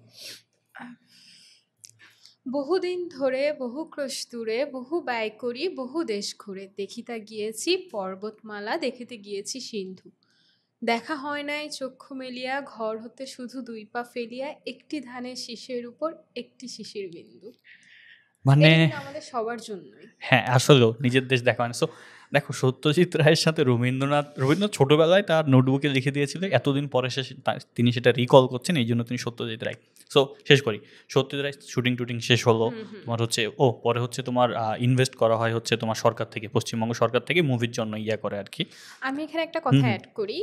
বহুদিন ধরে বহু ক্রোশ দূরে বহু ব্যয় করি বহু দেশ ঘুরে, দেখিতে গিয়েছি পর্বতমালা দেখিতে গিয়েছি সিন্ধু, দেখা হয় নাই চক্ষু মেলিয়া ঘর হতে শুধু 2 পা ফেলিয়া, একটি ধানের শীষের উপর একটি শিশির বিন্দু। মানে আমাদের সবার জন্যই। হ্যাঁ, আসলেও নিজের দেশ দেখা হয়। সো দেখো, সত্যজিৎ রায়ের সাথে রবীন্দ্রনাথ ছোটোবেলায় তার নোটবুকে লিখে দিয়েছিল, এতদিন পরে তিনি সেটা রিকল করছেন, এই জন্য তিনি সত্যজিৎ রায়। সো শেষ করি, সত্যজিৎ রায় শুটিং টুটিং শেষ হলো, তোমার হচ্ছে পরে হচ্ছে তোমার ইনভেস্ট করা হয় হচ্ছে তোমার সরকার থেকে, পশ্চিমবঙ্গ সরকার থেকে মুভির জন্য ইয়া করে আর কি। আমি এখানে একটা কথা অ্যাড করি,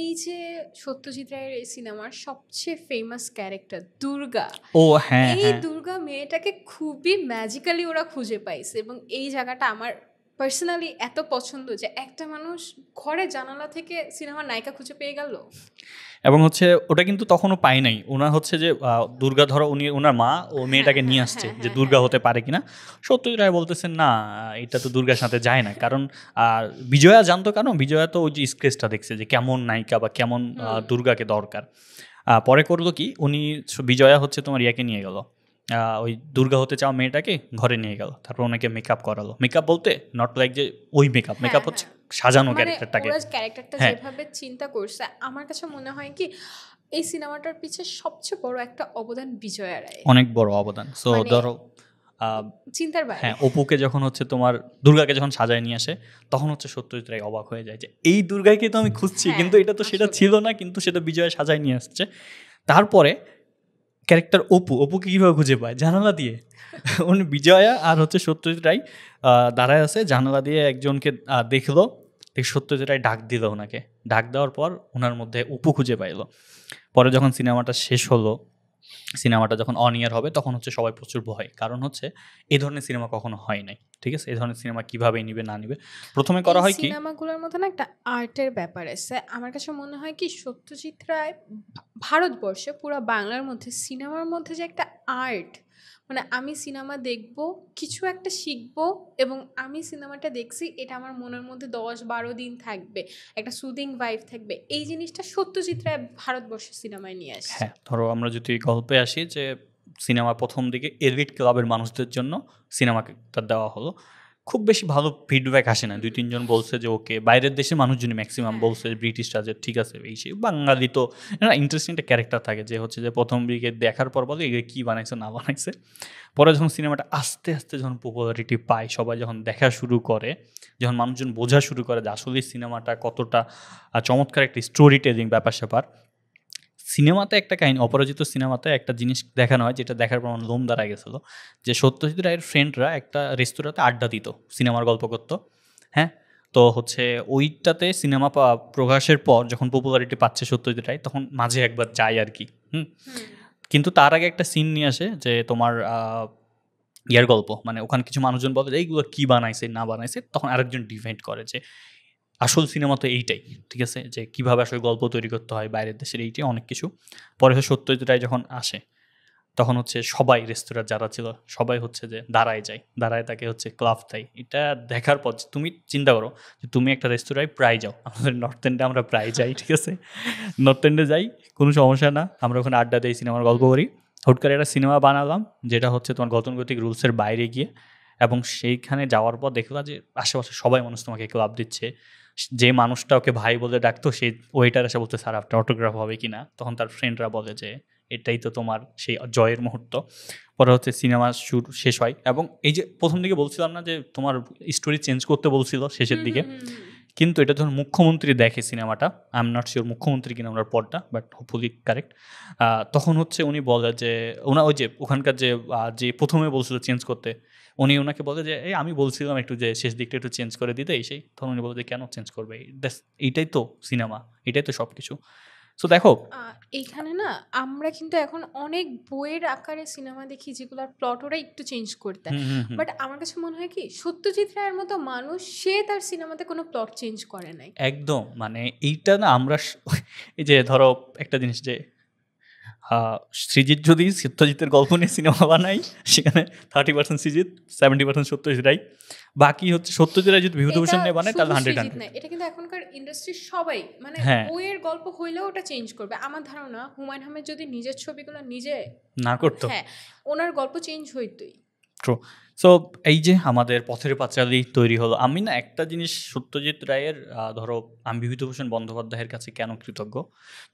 এই যে সত্যজিৎ রায়ের এই সিনেমার সবচেয়ে ফেমাস ক্যারেক্টার দুর্গা, এই দুর্গা মেয়েটাকে খুবই ম্যাজিক্যালি ওরা খুঁজে পাইছে, এবং এই জায়গাটা আমার পার্সোনালি এত পছন্দ যে একটা মানুষ ঘরে জানালা থেকে সিনেমার নায়িকা খুঁজে পেয়ে গেল। এবং হচ্ছে ওটা কিন্তু তখনও পায় নাই, ওনার হচ্ছে যে দুর্গা ধরো উনি ওনার মা ও মেয়েটাকে নিয়ে আসছে যে দুর্গা হতে পারে কিনা। সত্যজিৎ রায় বলতেছেন না, এটা তো দুর্গার সাথে যায় না, কারণ বিজয়া জানতো কেন, বিজয়া তো ওই যে স্কেচটা দেখছে যে কেমন নায়িকা বা কেমন দুর্গাকে দরকার। পরে করলো কি, উনি বিজয়া হচ্ছে তোমার ইয়াকে নিয়ে গেল, ওই দুর্গা হতে চাওয়া মেয়েটাকে ঘরে নিয়ে গেল, তারপর ওনাকে মেকআপ করালো। মেকআপ বলতে নট লাইক যে ওই মেকআপ হচ্ছে সাজানো ক্যারেক্টারটাকে, ক্যারেক্টারটা যেভাবে চিন্তা করছে, আমার কাছে মনে হয় কি এই সিনেমাটার পিছনে সবচেয়ে বড় একটা অবদান বিজয়া রায়, অনেক বড় অবদান। সো ধরো চিন্তার বাইরে, হ্যাঁ, অপুকে যখন হচ্ছে তোমার দুর্গাকে যখন সাজায় নিয়ে আসে, তখন হচ্ছে সত্যজিৎ রায় অবাক হয়ে যায় যে এই দুর্গাকে তো আমি খুঁজছি, কিন্তু এটা তো সেটা ছিল না, কিন্তু সেটা বিজয় সাজায় নিয়ে আসছে। তারপরে ক্যারেক্টার অপুকে কীভাবে খুঁজে পায়, জানালা দিয়ে। উনি বিজয়া আর হচ্ছে সত্যজিৎ রায় দাঁড়ায় আছে, জানালা দিয়ে একজনকে দেখলো, সত্যজিৎ রায় ডাক দিল ওনাকে, ডাক দেওয়ার পর ওনার মধ্যে অপু খুঁজে পাইলো। পরে যখন সিনেমাটা শেষ হলো, সিনেমাটা যখন অন ইয়ার হবে, তখন হচ্ছে সবাই প্রচুর ভয়, কারণ হচ্ছে এই ধরনের সিনেমা কখনো হয় নাই, ঠিক আছে, এই ধরনের সিনেমা কিভাবে নিবে না নিবে। প্রথমে করা হয় কি, সিনেমাগুলোর মধ্যে না একটা আর্টের ব্যাপার আছে। আমার কাছে মনে হয় কি সত্যজিৎ রায় ভারতবর্ষে পুরো বাংলার মধ্যে সিনেমার মধ্যে যে একটা আর্ট, মানে আমি সিনেমা দেখব, কিছু একটা শিখব, এবং আমি সিনেমাটা দেখছি এটা আমার মনের মধ্যে 10-12 দিন থাকবে, একটা সুদিং ভাইব থাকবে, এই জিনিসটা সত্যজিৎ রায় ভারতবর্ষের সিনেমায় নিয়ে আসছে। হ্যাঁ, ধরো আমরা যদি গল্পে আসি, যে সিনেমা প্রথম দিকে এলিট ক্লাবের মানুষদের জন্য সিনেমাটা দেওয়া হলো, খুব বেশি ভালো ফিডব্যাক আসে না, 2-3 জন বলছে যে ওকে, বাইরের দেশের মানুষজনই ম্যাক্সিমাম বলছে, ব্রিটিশরা যে ঠিক আছে এই সেই। বাঙালি তো ইন্টারেস্টিং একটা ক্যারেক্টার থাকে, যে হচ্ছে যে প্রথম দিকে দেখার পর বলে এগুলো কী বানাইছে না বানাইছে। পরে যখন সিনেমাটা আস্তে আস্তে যখন পপুলারিটি পায়, সবাই যখন দেখা শুরু করে, যখন মানুষজন বোঝা শুরু করে যে আসলে সিনেমাটা কতটা চমৎকার একটা স্টোরি টেলিং ব্যাপার স্যাপার। সিনেমাতে একটা কাহিনী, অপরাজিত সিনেমাতে একটা জিনিস দেখানো হয়, যেটা দেখার পর আমার লোম দাঁড়ায় গেছিলো, যে সত্যজিৎ রায়ের ফ্রেন্ডরা একটা রেস্তোরাঁতে আড্ডা দিত, সিনেমার গল্প করতো। হ্যাঁ, তো হচ্ছে ওইটাতে সিনেমা প্রকাশের পর যখন পপুলারিটি পাচ্ছে সত্যজিৎ রায়, তখন মাঝে একবার যায় আর কি। কিন্তু তার আগে একটা সিন নিয়ে আসে, যে তোমার ইয়ার গল্প, মানে ওখানে কিছু মানুষজন বলে যে এইগুলো কী বানাইছে না বানাইছে, তখন আরেকজন ডিফেন্ড করে যে আসল সিনেমা তো এইটাই, ঠিক আছে, যে কীভাবে আসলে গল্প তৈরি করতে হয় বাইরের দেশের, এইটাই অনেক কিছু। পরে সত্যজিৎ রায় যখন আসে, তখন হচ্ছে সবাই রেস্তোরাঁ যারা ছিল সবাই হচ্ছে যে দাঁড়ায় তাকে হচ্ছে ক্লাব দেয়। এটা দেখার পর তুমি চিন্তা করো যে তুমি একটা রেস্তোরাঁয় প্রায় যাও, আমাদের নর্থ এন্ডে আমরা প্রায় যাই, ঠিক আছে, নর্থ এন্ডে যাই, কোনো সমস্যা না, আমরা ওখানে আড্ডা দিই, সিনেমার গল্প করি। হুট করে একটা সিনেমা বানালাম যেটা হচ্ছে তোমার গতানুগতিক রুলসের বাইরে গিয়ে, এবং সেইখানে যাওয়ার পর দেখলা যে আশেপাশে সবাই মানুষ তোমাকে ক্লাব দিচ্ছে। যে মানুষটা ওকে ভাই বলে ডাকতো, সেই ওয়েটার এসে বলতে স্যার আপনার অটোগ্রাফ হবে কি না, তখন তার ফ্রেন্ডরা বলে যে এটাই তো তোমার সেই জয়ের মুহূর্ত। পরে হচ্ছে সিনেমা শেষ হয়, এবং এই যে প্রথম দিকে বলছিলাম না যে তোমার স্টোরি চেঞ্জ করতে বলছিল শেষের দিকে, কিন্তু এটা যখন মুখ্যমন্ত্রী দেখে সিনেমাটা, আই এম নট শিওর মুখ্যমন্ত্রী কিনা ওনার পদটা, বাট হোপফুলি কারেক্ট, তখন হচ্ছে উনি বলে যে ওই যে ওখানকার যে প্রথমে বলছিল চেঞ্জ করতে, উনি ওনাকে বলে যে এই আমি বলছিলাম একটু যে শেষ দিকটা একটু চেঞ্জ করে দিতে, সেই তখন উনি বলে যে কেন চেঞ্জ করবে, এইটাই তো সিনেমা, এটাই তো সব কিছু। সো দেখো এইখানে না আমরা কিন্তু এখন অনেক বইয়ের আকারে সিনেমা দেখি যেগুলোর প্লট ওরা একটু চেঞ্জ করতে, বাট আমার কাছে মনে হয় কি সত্যজিৎ রায়ের মতো মানুষ, সে তার সিনেমাতে কোনো প্লট চেঞ্জ করে নাই একদম। মানে এইটা না আমরা এই যে ধরো একটা জিনিস, যে সৃজিৎ যদি সত্যজিতের গল্প নিয়ে সিনেমা বানাই, সেখানে 30% সৃজিৎ, 70% সত্যজিৎ রায়, বাকি হচ্ছে সত্যজিৎ রায় যদি বিভূতিভূষণ নিয়ে বানায় তাহলে 100%। এটা কিন্তু এখনকার ইন্ডাস্ট্রির সবাই, মানে বইয়ের গল্প হইলেও ওটা চেঞ্জ করবে। আমার ধারণা হুমায়ুন আহমেদ যদি নিজের ছবিগুলো নিজে না করতো, হ্যাঁ ওনার গল্প চেঞ্জ হইতোই। ট্রু। সো এই যে আমাদের পথের পাঁচালী তৈরি হলো। আমি না একটা জিনিস সত্যজিৎ রায়ের ধরো আমি বিভূতিভূষণ বন্দ্যোপাধ্যায়ের কাছে কেন কৃতজ্ঞ,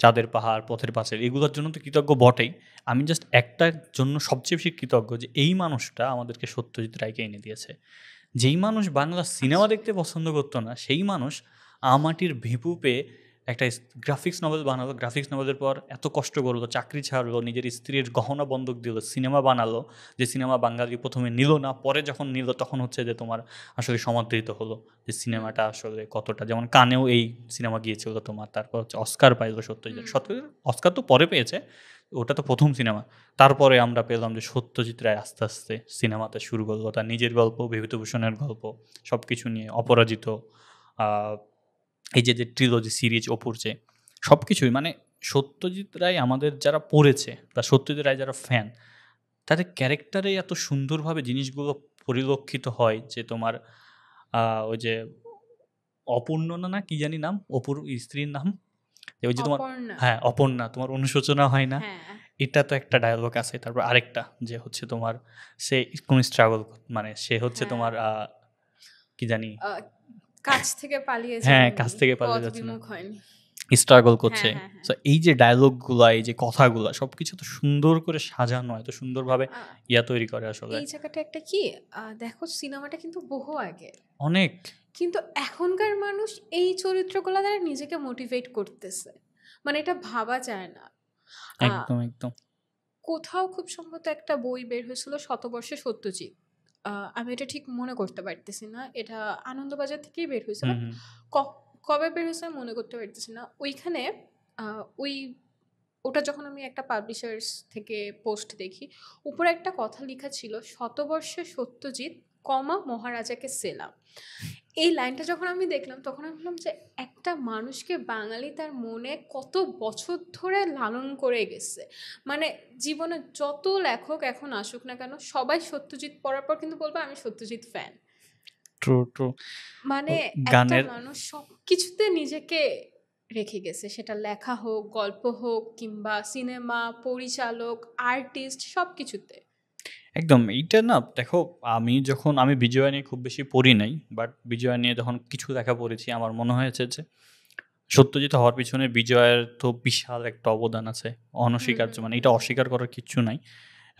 চাঁদের পাহাড়, পথের পাঁচালী, এগুলোর জন্য তো কৃতজ্ঞ বটেই, আমি জাস্ট একটার জন্য সবচেয়ে বেশি কৃতজ্ঞ, যে এই মানুষটা আমাদেরকে সত্যজিৎ রায়কে এনে দিয়েছে। যেই মানুষ বাংলা সিনেমা দেখতে পছন্দ করতো না, সেই মানুষ আমাটির ভেপু পেয়ে একটা গ্রাফিক্স নভেল বানালো, গ্রাফিক্স নভেলের পর এত কষ্ট করলো, চাকরি ছাড়লো, নিজের স্ত্রীর গহনা বন্ধক দিল, সিনেমা বানালো, যে সিনেমা বাঙালি প্রথমে নিল না, পরে যখন নিল তখন হচ্ছে যে তোমার আসলে সমাদৃত হলো যে সিনেমাটা আসলে কতটা, যেমন কানেও এই সিনেমা গিয়েছিল তোমার, তারপর হচ্ছে অস্কার পাইলো সত্যজিৎ। অস্কার তো পরে পেয়েছে, ওটা তো প্রথম সিনেমা। তারপরে আমরা পেলাম যে সত্যজিৎ রায় আস্তে আস্তে সিনেমাতে শুরু করলো, তার নিজের গল্প, বিভূতিভূষণের গল্প, সব কিছু নিয়ে অপরাজিত, এই যে ট্রিলজি সিরিজ অপুর, যে সব কিছুই মানে সত্যজিৎ রায় আমাদের যারা পড়েছে বা সত্যজিৎ রায় যারা ফ্যান, তাদের ক্যারেক্টারে এত সুন্দরভাবে জিনিসগুলো পরিলক্ষিত হয় যে তোমার ওই যে অপূর্ণনা না কি জানি নাম, অপুর স্ত্রীর নাম, ওই যে তোমার, হ্যাঁ অপর্ণা, তোমার অনুশোচনা হয় না, এটা তো একটা ডায়লগ আছে। তারপর আরেকটা যে হচ্ছে তোমার সে কোন স্ট্রাগল, মানে সে হচ্ছে তোমার কি জানি কাছ থেকে পালিয়ে যায়, হ্যাঁ কাছ থেকে পালিয়ে যাচ্ছে না, হয়নি, স্ট্রাগল করছে। সো এই যে ডায়লগগুলা, এই যে কথাগুলা, সবকিছু তো সুন্দর করে সাজানো, এত সুন্দরভাবে ইয়া তৈরি করে আসলে। এই জায়গাটা একটা কি দেখো, সিনেমাটা কিন্তু বহু আগে অনেক, কিন্তু এখনকার মানুষ এই চরিত্রগুলো দ্বারা নিজেকে মোটিভেট করতেছে, মানে এটা ভাবা যায় না। একদম একদম। কোথাও খুব সম্ভবত একটা বই বের হয়েছিল শতবর্ষে সত্যজিৎ, আমি এটা ঠিক মনে করতে পারতেছি না, এটা আনন্দবাজার থেকেই বের হয়েছিল, কবে বের হয়েছে মনে করতে পারতেছি না। ওইখানে ওই ওটা যখন আমি একটা পাবলিশার্স থেকে পোস্ট দেখি, উপরে একটা কথা লেখা ছিল, শতবর্ষে সত্যজিৎ কমা মহারাজাকে সেলাম। এই লাইনটা যখন আমি দেখলাম তখন আমি বললাম যে একটা মানুষকে বাঙালি তার মনে কত বছর ধরে লালন করে গেছে, মানে জীবনে যত লেখক এখন আসুক না কেন সবাই সত্যজিৎ পড়ার পর কিন্তু বলবে আমি সত্যজিৎ ফ্যান। True true. মানে একটা মানুষ সব কিছুতে নিজেকে রেখে গেছে, সেটা লেখা হোক, গল্প হোক, কিংবা সিনেমা, পরিচালক, আর্টিস্ট, সব কিছুতে। একদম। এইটা না দেখো, আমি বিজয় নিয়ে খুব বেশি পড়ি নাই, বাট বিজয় নিয়ে যখন কিছু লেখা পড়েছি আমার মনে হয়েছে যে সত্যজিৎ হওয়ার পিছনে বিজয়ের তো বিশাল একটা অবদান আছে, অনস্বীকার্য, মানে এটা অস্বীকার করার কিচ্ছু নাই।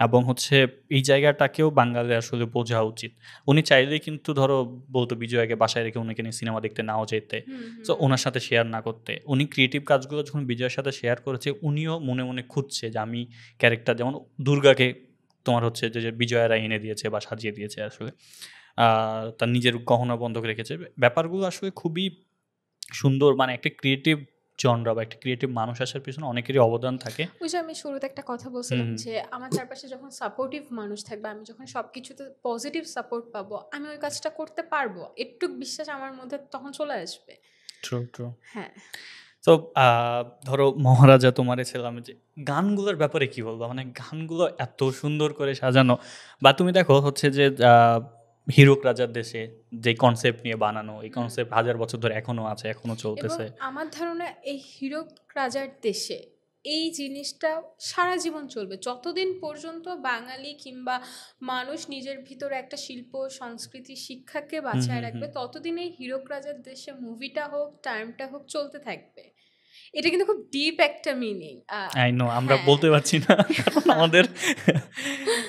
এবং হচ্ছে এই জায়গাটাকেও বাঙালি আসলে বোঝা উচিত। উনি চাইলেই কিন্তু ধরো বলতো বিজয়কে বাসায় রেখে উনিকে নিয়ে সিনেমা দেখতে নাও যেতে, তো ওনার সাথে শেয়ার না করতে। উনি ক্রিয়েটিভ কাজগুলো যখন বিজয়ের সাথে শেয়ার করেছে, উনিও মনে মনে খুঁজছে যে আমি ক্যারেক্টার, যেমন দুর্গাকে তোমার হচ্ছে যে বিজয়েরা এনে দিয়েছে বা সাজিয়ে দিয়েছে আসলে, তার নিজের গহনা বন্ধক রেখেছে, ব্যাপারগুলো আসলে খুবই সুন্দর। মানে একটা ক্রিয়েটিভ জনরা বা একটা ক্রিয়েটিভ মানুষ আসার পিছনে অনেকেরই অবদান থাকে। ওই যে আমি শুরুতে একটা কথা বলছিলাম যে আমার চারপাশে যখন সাপোর্টিভ মানুষ থাকবে, আমি যখন সবকিছুতে পজিটিভ সাপোর্ট পাবো, আমি ওই কাজটা করতে পারবো, একটু বিশ্বাস আমার মধ্যে তখন চলে আসবে। True true. হ্যাঁ। তো ধরো মহারাজা তোমারে ছিলাম, যে গানগুলোর ব্যাপারে কি বলবো, মানে গানগুলো এত সুন্দর করে সাজানো। বা তুমি দেখো হচ্ছে যে হীরক রাজার দেশে যে কনসেপ্ট নিয়ে বানানো, এই কনসেপ্ট 1000 বছর ধরে এখনো আছে, এখনো চলতেছে। আমার ধারণা এই হীরক রাজার দেশে এই জিনিসটা সারা জীবন চলবে, যতদিন পর্যন্ত বাঙালি কিংবা মানুষ নিজের ভিতরে একটা শিল্প, সংস্কৃতি, শিক্ষাকে বাঁচায় রাখবে, ততদিন এই হীরক রাজার দেশে মুভিটা হোক, টাইমটা হোক, চলতে থাকবে। এটা কিন্তু খুব ডিপ একটা মিনিং। আই নো, আমরা বলতে পারছি না কারণ আমাদের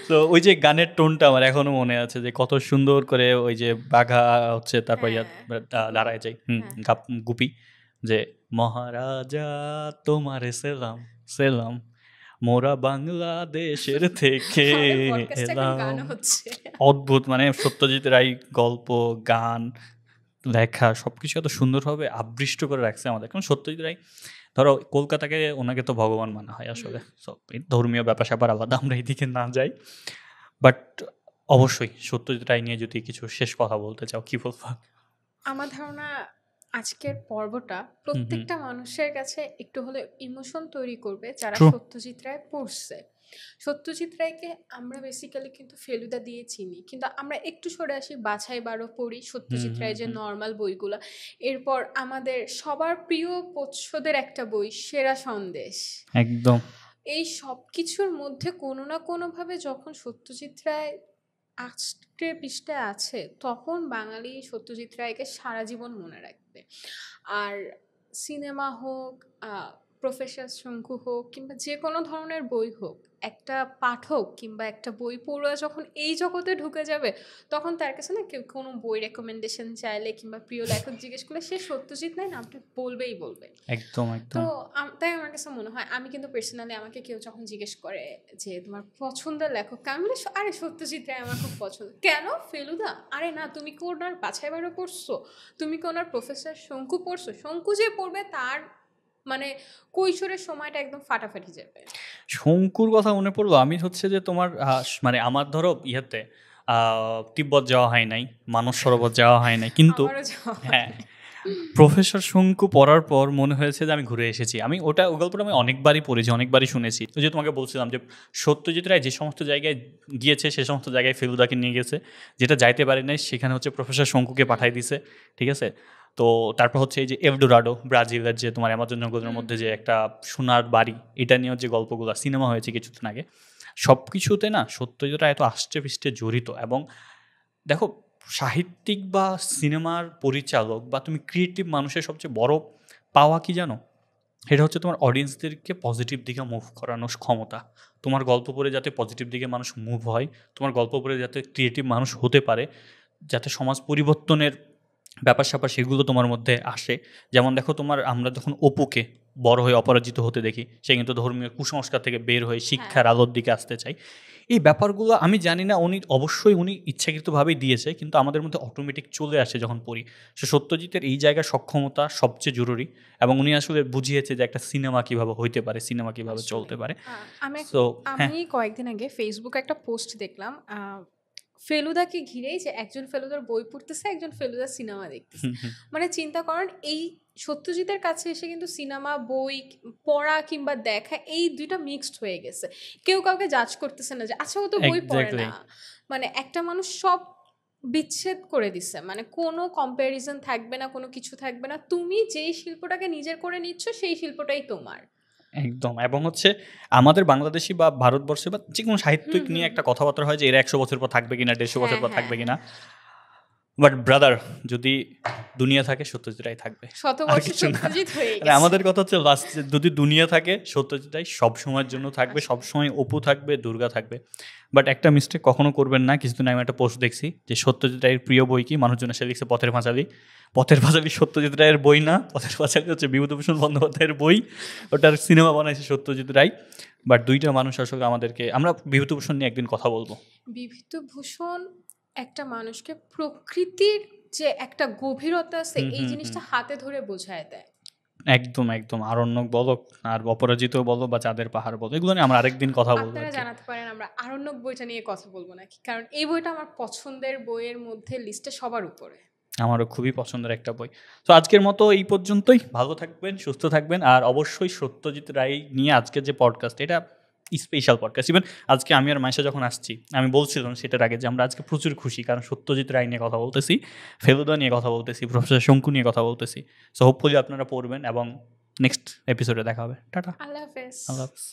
তো ওই যে গানের টোনটা আমার এখনো মনে আছে, যে কত সুন্দর করে ওই যে বাঘা হচ্ছে, তারপর দাঁড়ায় যায় গুপি, যে মহারাজা তোমারে সেলাম সেলাম, মোরা বাংলাদেশের থেকে এলাম। অদ্ভুত, মানে সত্যজিৎ রায় গল্প, গান, লেখা সবকিছু এত সুন্দরভাবে আবৃষ্ট করে রাখছে আমাদের। কারণ সত্যজিৎ রায় ধরো কলকাতাকে, ওনাকে তো ভগবান মানা হয় আসলে, সব ধর্মীয় ব্যাপার স্যাপার আলাদা, আমরা এইদিকে না যাই। বাট অবশ্যই সত্যজিৎ রায় নিয়ে যদি কিছু শেষ কথা বলতে চাও, কি বলবো? আমার ধারণা আজকের পর্বটা প্রত্যেকটা মানুষের কাছে একটু হলে ইমোশন তৈরি করবে যারা সত্যজিৎ রায় পড়ছে। সত্যজিৎ রায়কে আমরা বেসিক্যালি কিন্তু ফেলুদা দিয়ে চিনি, কিন্তু আমরা একটু সরে আসি, বাছাই বারো পড়ি সত্যজিৎ রায় যে নর্মাল বইগুলো, এরপর আমাদের সবার প্রিয় পৎসদের একটা বই সেরা সন্দেশ। একদম। এই সব কিছুর মধ্যে কোনো না কোনোভাবে যখন সত্যজিৎ রায় আষ্টে পৃষ্ঠে আছে, তখন বাঙালি সত্যজিৎ রায়কে সারা জীবন মনে রাখবে। আর সিনেমা হোক, প্রফেসর শঙ্কু হোক, কিংবা যে কোনো ধরনের বই হোক, একটা পাঠক কিংবা একটা বই পড়ুয়া যখন এই জগতে ঢুকে যাবে, তখন তার কাছে না কেউ কোনো বই রেকমেন্ডেশন চাইলে কিংবা প্রিয় লেখক জিজ্ঞেস করলে সে সত্যজিৎ রায় নামটা বলবেই বলবে। একদম একদম। তো তাই আমার কাছে মনে হয়, আমি কিন্তু পার্সোনালি আমাকে কেউ যখন জিজ্ঞেস করে যে তোমার পছন্দের লেখক, আমি বলি আরে সত্যজিৎ রায় আমার খুব পছন্দ। কেন ফেলুদা? আরে না, তুমি কি ওনার বাছাই বারো পড়ছো? তুমি কি ওনার প্রফেসর শঙ্কু পড়ছো? শঙ্কু যে পড়বে তার মানে কৈশোরের সময়টা একদম ফাটাফাটি যাবে। শঙ্কুর কথা মনে পড়লো, আমি হচ্ছে যে তোমার মানে আমার ধরো ইয়েতে তিব্বত যাওয়া হয় নাই, মানস সরোবর যাওয়া হয় নাই, কিন্তু আমারও যাওয়া হ্যাঁ হয়নি। প্রফেসর শঙ্কু পড়ার পর মনে হয়েছে যে আমি ঘুরে এসেছি। আমি ওই গল্পটা আমি অনেকবারই পড়েছি, অনেকবারই শুনেছি। ওই যে তোমাকে বলছিলাম যে সত্যজিৎ রায় যে সমস্ত জায়গায় গিয়েছে সে সমস্ত জায়গায় ফেলুদাকে নিয়ে গেছে, যেটা যাইতে পারে নাই সেখানে হচ্ছে প্রফেসর শঙ্কুকে পাঠাই দিছে, ঠিক আছে। তো তারপর হচ্ছে এই যে এলডোরাডো, ব্রাজিলের যে তোমার অ্যামাজন জঙ্গলের মধ্যে যে একটা সোনার বাড়ি, এটা নিয়েও যে গল্পগুলো সিনেমা হয়েছে কিছুদিন আগে, সব কিছুতে না সত্যজিৎ রায় এত আষ্টে পৃষ্ঠে জড়িত। এবং দেখো, সাহিত্যিক বা সিনেমার পরিচালক বা তুমি ক্রিয়েটিভ মানুষের সবচেয়ে বড় পাওয়া কি জানো? এটা হচ্ছে তোমার অডিয়েন্সদেরকে পজিটিভ দিকে মুভ করানোর ক্ষমতা। তোমার গল্প পড়ে যাতে পজিটিভ দিকে মানুষ মুভ হয়, তোমার গল্প পড়ে যাতে ক্রিয়েটিভ মানুষ হতে পারে, যাতে সমাজ পরিবর্তনের ব্যাপার স্যাপার সেগুলো তোমার মধ্যে আসে। যেমন দেখো, আমরা যখন অপুকে বড় হয়ে অপরাজিত হতে দেখি, সে কিন্তু ধর্মীয় কুসংস্কার থেকে বের হয়ে শিক্ষার আলোর দিকে আসতে চাই। এই ব্যাপারগুলো আমি জানি না, অবশ্যই উনি ইচ্ছাকৃতভাবেই দিয়েছে, কিন্তু আমাদের মধ্যে অটোমেটিক চলে আসে যখন পড়ি। সে সত্যজিতের এই জায়গার সক্ষমতা সবচেয়ে জরুরি, এবং উনি আসলে বুঝিয়েছে যে একটা সিনেমা কিভাবে হইতে পারে, সিনেমা কিভাবে চলতে পারে। সো আমি কয়েকদিন আগে ফেসবুকে একটা পোস্ট দেখলাম, ফেলুদাকে ঘিরেই, যে একজন ফেলুদার বই পড়তেছে, একজন ফেলুদার সিনেমা দেখতেছে। মানে চিন্তা করেন, এই সত্যজিতের কাছে এসে কিন্তু সিনেমা, বই পড়া কিংবা দেখা এই দুইটা মিক্সড হয়ে গেছে। কেউ কাউকে জাজ করতেছে না যে আচ্ছা ও তো বই পড়ে না। মানে একটা মানুষ সব বিচ্ছেদ করে দিচ্ছে, মানে কোনো কম্প্যারিজন থাকবে না, কোনো কিছু থাকবে না। তুমি যেই শিল্পটাকে নিজের করে নিচ্ছ সেই শিল্পটাই তোমার, একদম। এবং হচ্ছে আমাদের বাংলাদেশি বা ভারতবর্ষে বা যে কোনো সাহিত্যিক নিয়ে একটা কথাবার্তা হয় যে এরা 100 বছর পর থাকবে কিনা, 150 বছর পর থাকবে কিনা। বাট ব্রাদার, যদি দুনিয়া থাকে সত্যজিৎ রায় থাকবে, আর কিছু না। আমাদের কথা হচ্ছে লাস্ট, যদি দুনিয়া থাকে সত্যজিৎ রায় সব সময়ের জন্য থাকবে, সবসময় অপু থাকবে, দুর্গা থাকবে। বাট একটা মিস্টেক কখনো করবেন না। কিছুদিন আমি একটা পোস্ট দেখছি যে সত্যজিৎ রায়ের প্রিয় বই কি, মানুষজন এসে লিখছে পথের পাঁচালী। পথের পাঁচালী সত্যজিৎ রায়ের বই না, পথের পাঁচালী হচ্ছে বিভূতিভূষণ বন্দ্যোপাধ্যায়ের বই, ওটার সিনেমা বানাইছে সত্যজিৎ রায়। বাট দুইটা মানুষ আসলে আমাদেরকে, আমরা বিভূতিভূষণ নিয়ে একদিন কথা বলবো। বিভূতিভূষণ একটা মানুষকে প্রকৃতির যে একটা গভীরতা আছে এই জিনিসটা হাতে ধরে বোঝায় দেয়। একদম একদম। আরণ্যক বলো আর অপরাজিত বলো বা চাঁদের পাহাড় বলো, এগুলো নিয়ে আমরা আরেকদিন কথা বলবো। আপনারা জানাতে পারেন আমরা আরণ্যক বইটা নিয়ে কথা বলবো নাকি, কারণ এই বইটা আমার পছন্দের বইয়ের মধ্যে লিস্টে সবার উপরে। আমারও খুবই পছন্দের একটা বই। তো আজকের মতো এই পর্যন্তই। ভালো থাকবেন, সুস্থ থাকবেন, আর অবশ্যই সত্যজিৎ রায় নিয়ে আজকের যে পডকাস্ট, এটা স্পেশাল পডকাস্ট। ইভেন আজকে আমি আর মাইশা যখন আসছি, আমি বলছিলাম সেটার আগে যে আমরা আজকে প্রচুর খুশি, কারণ সত্যজিৎ রায় নিয়ে কথা বলতেছি, ফেলুদা নিয়ে কথা বলতেছি, প্রফেসর শঙ্কু নিয়ে কথা বলতেছি। সো হোপফুলি আপনারা পড়বেন, এবং নেক্সট এপিসোডে দেখা হবে। টাটা, আল্লাহ হাফেজ। আল্লাহ হাফেজ।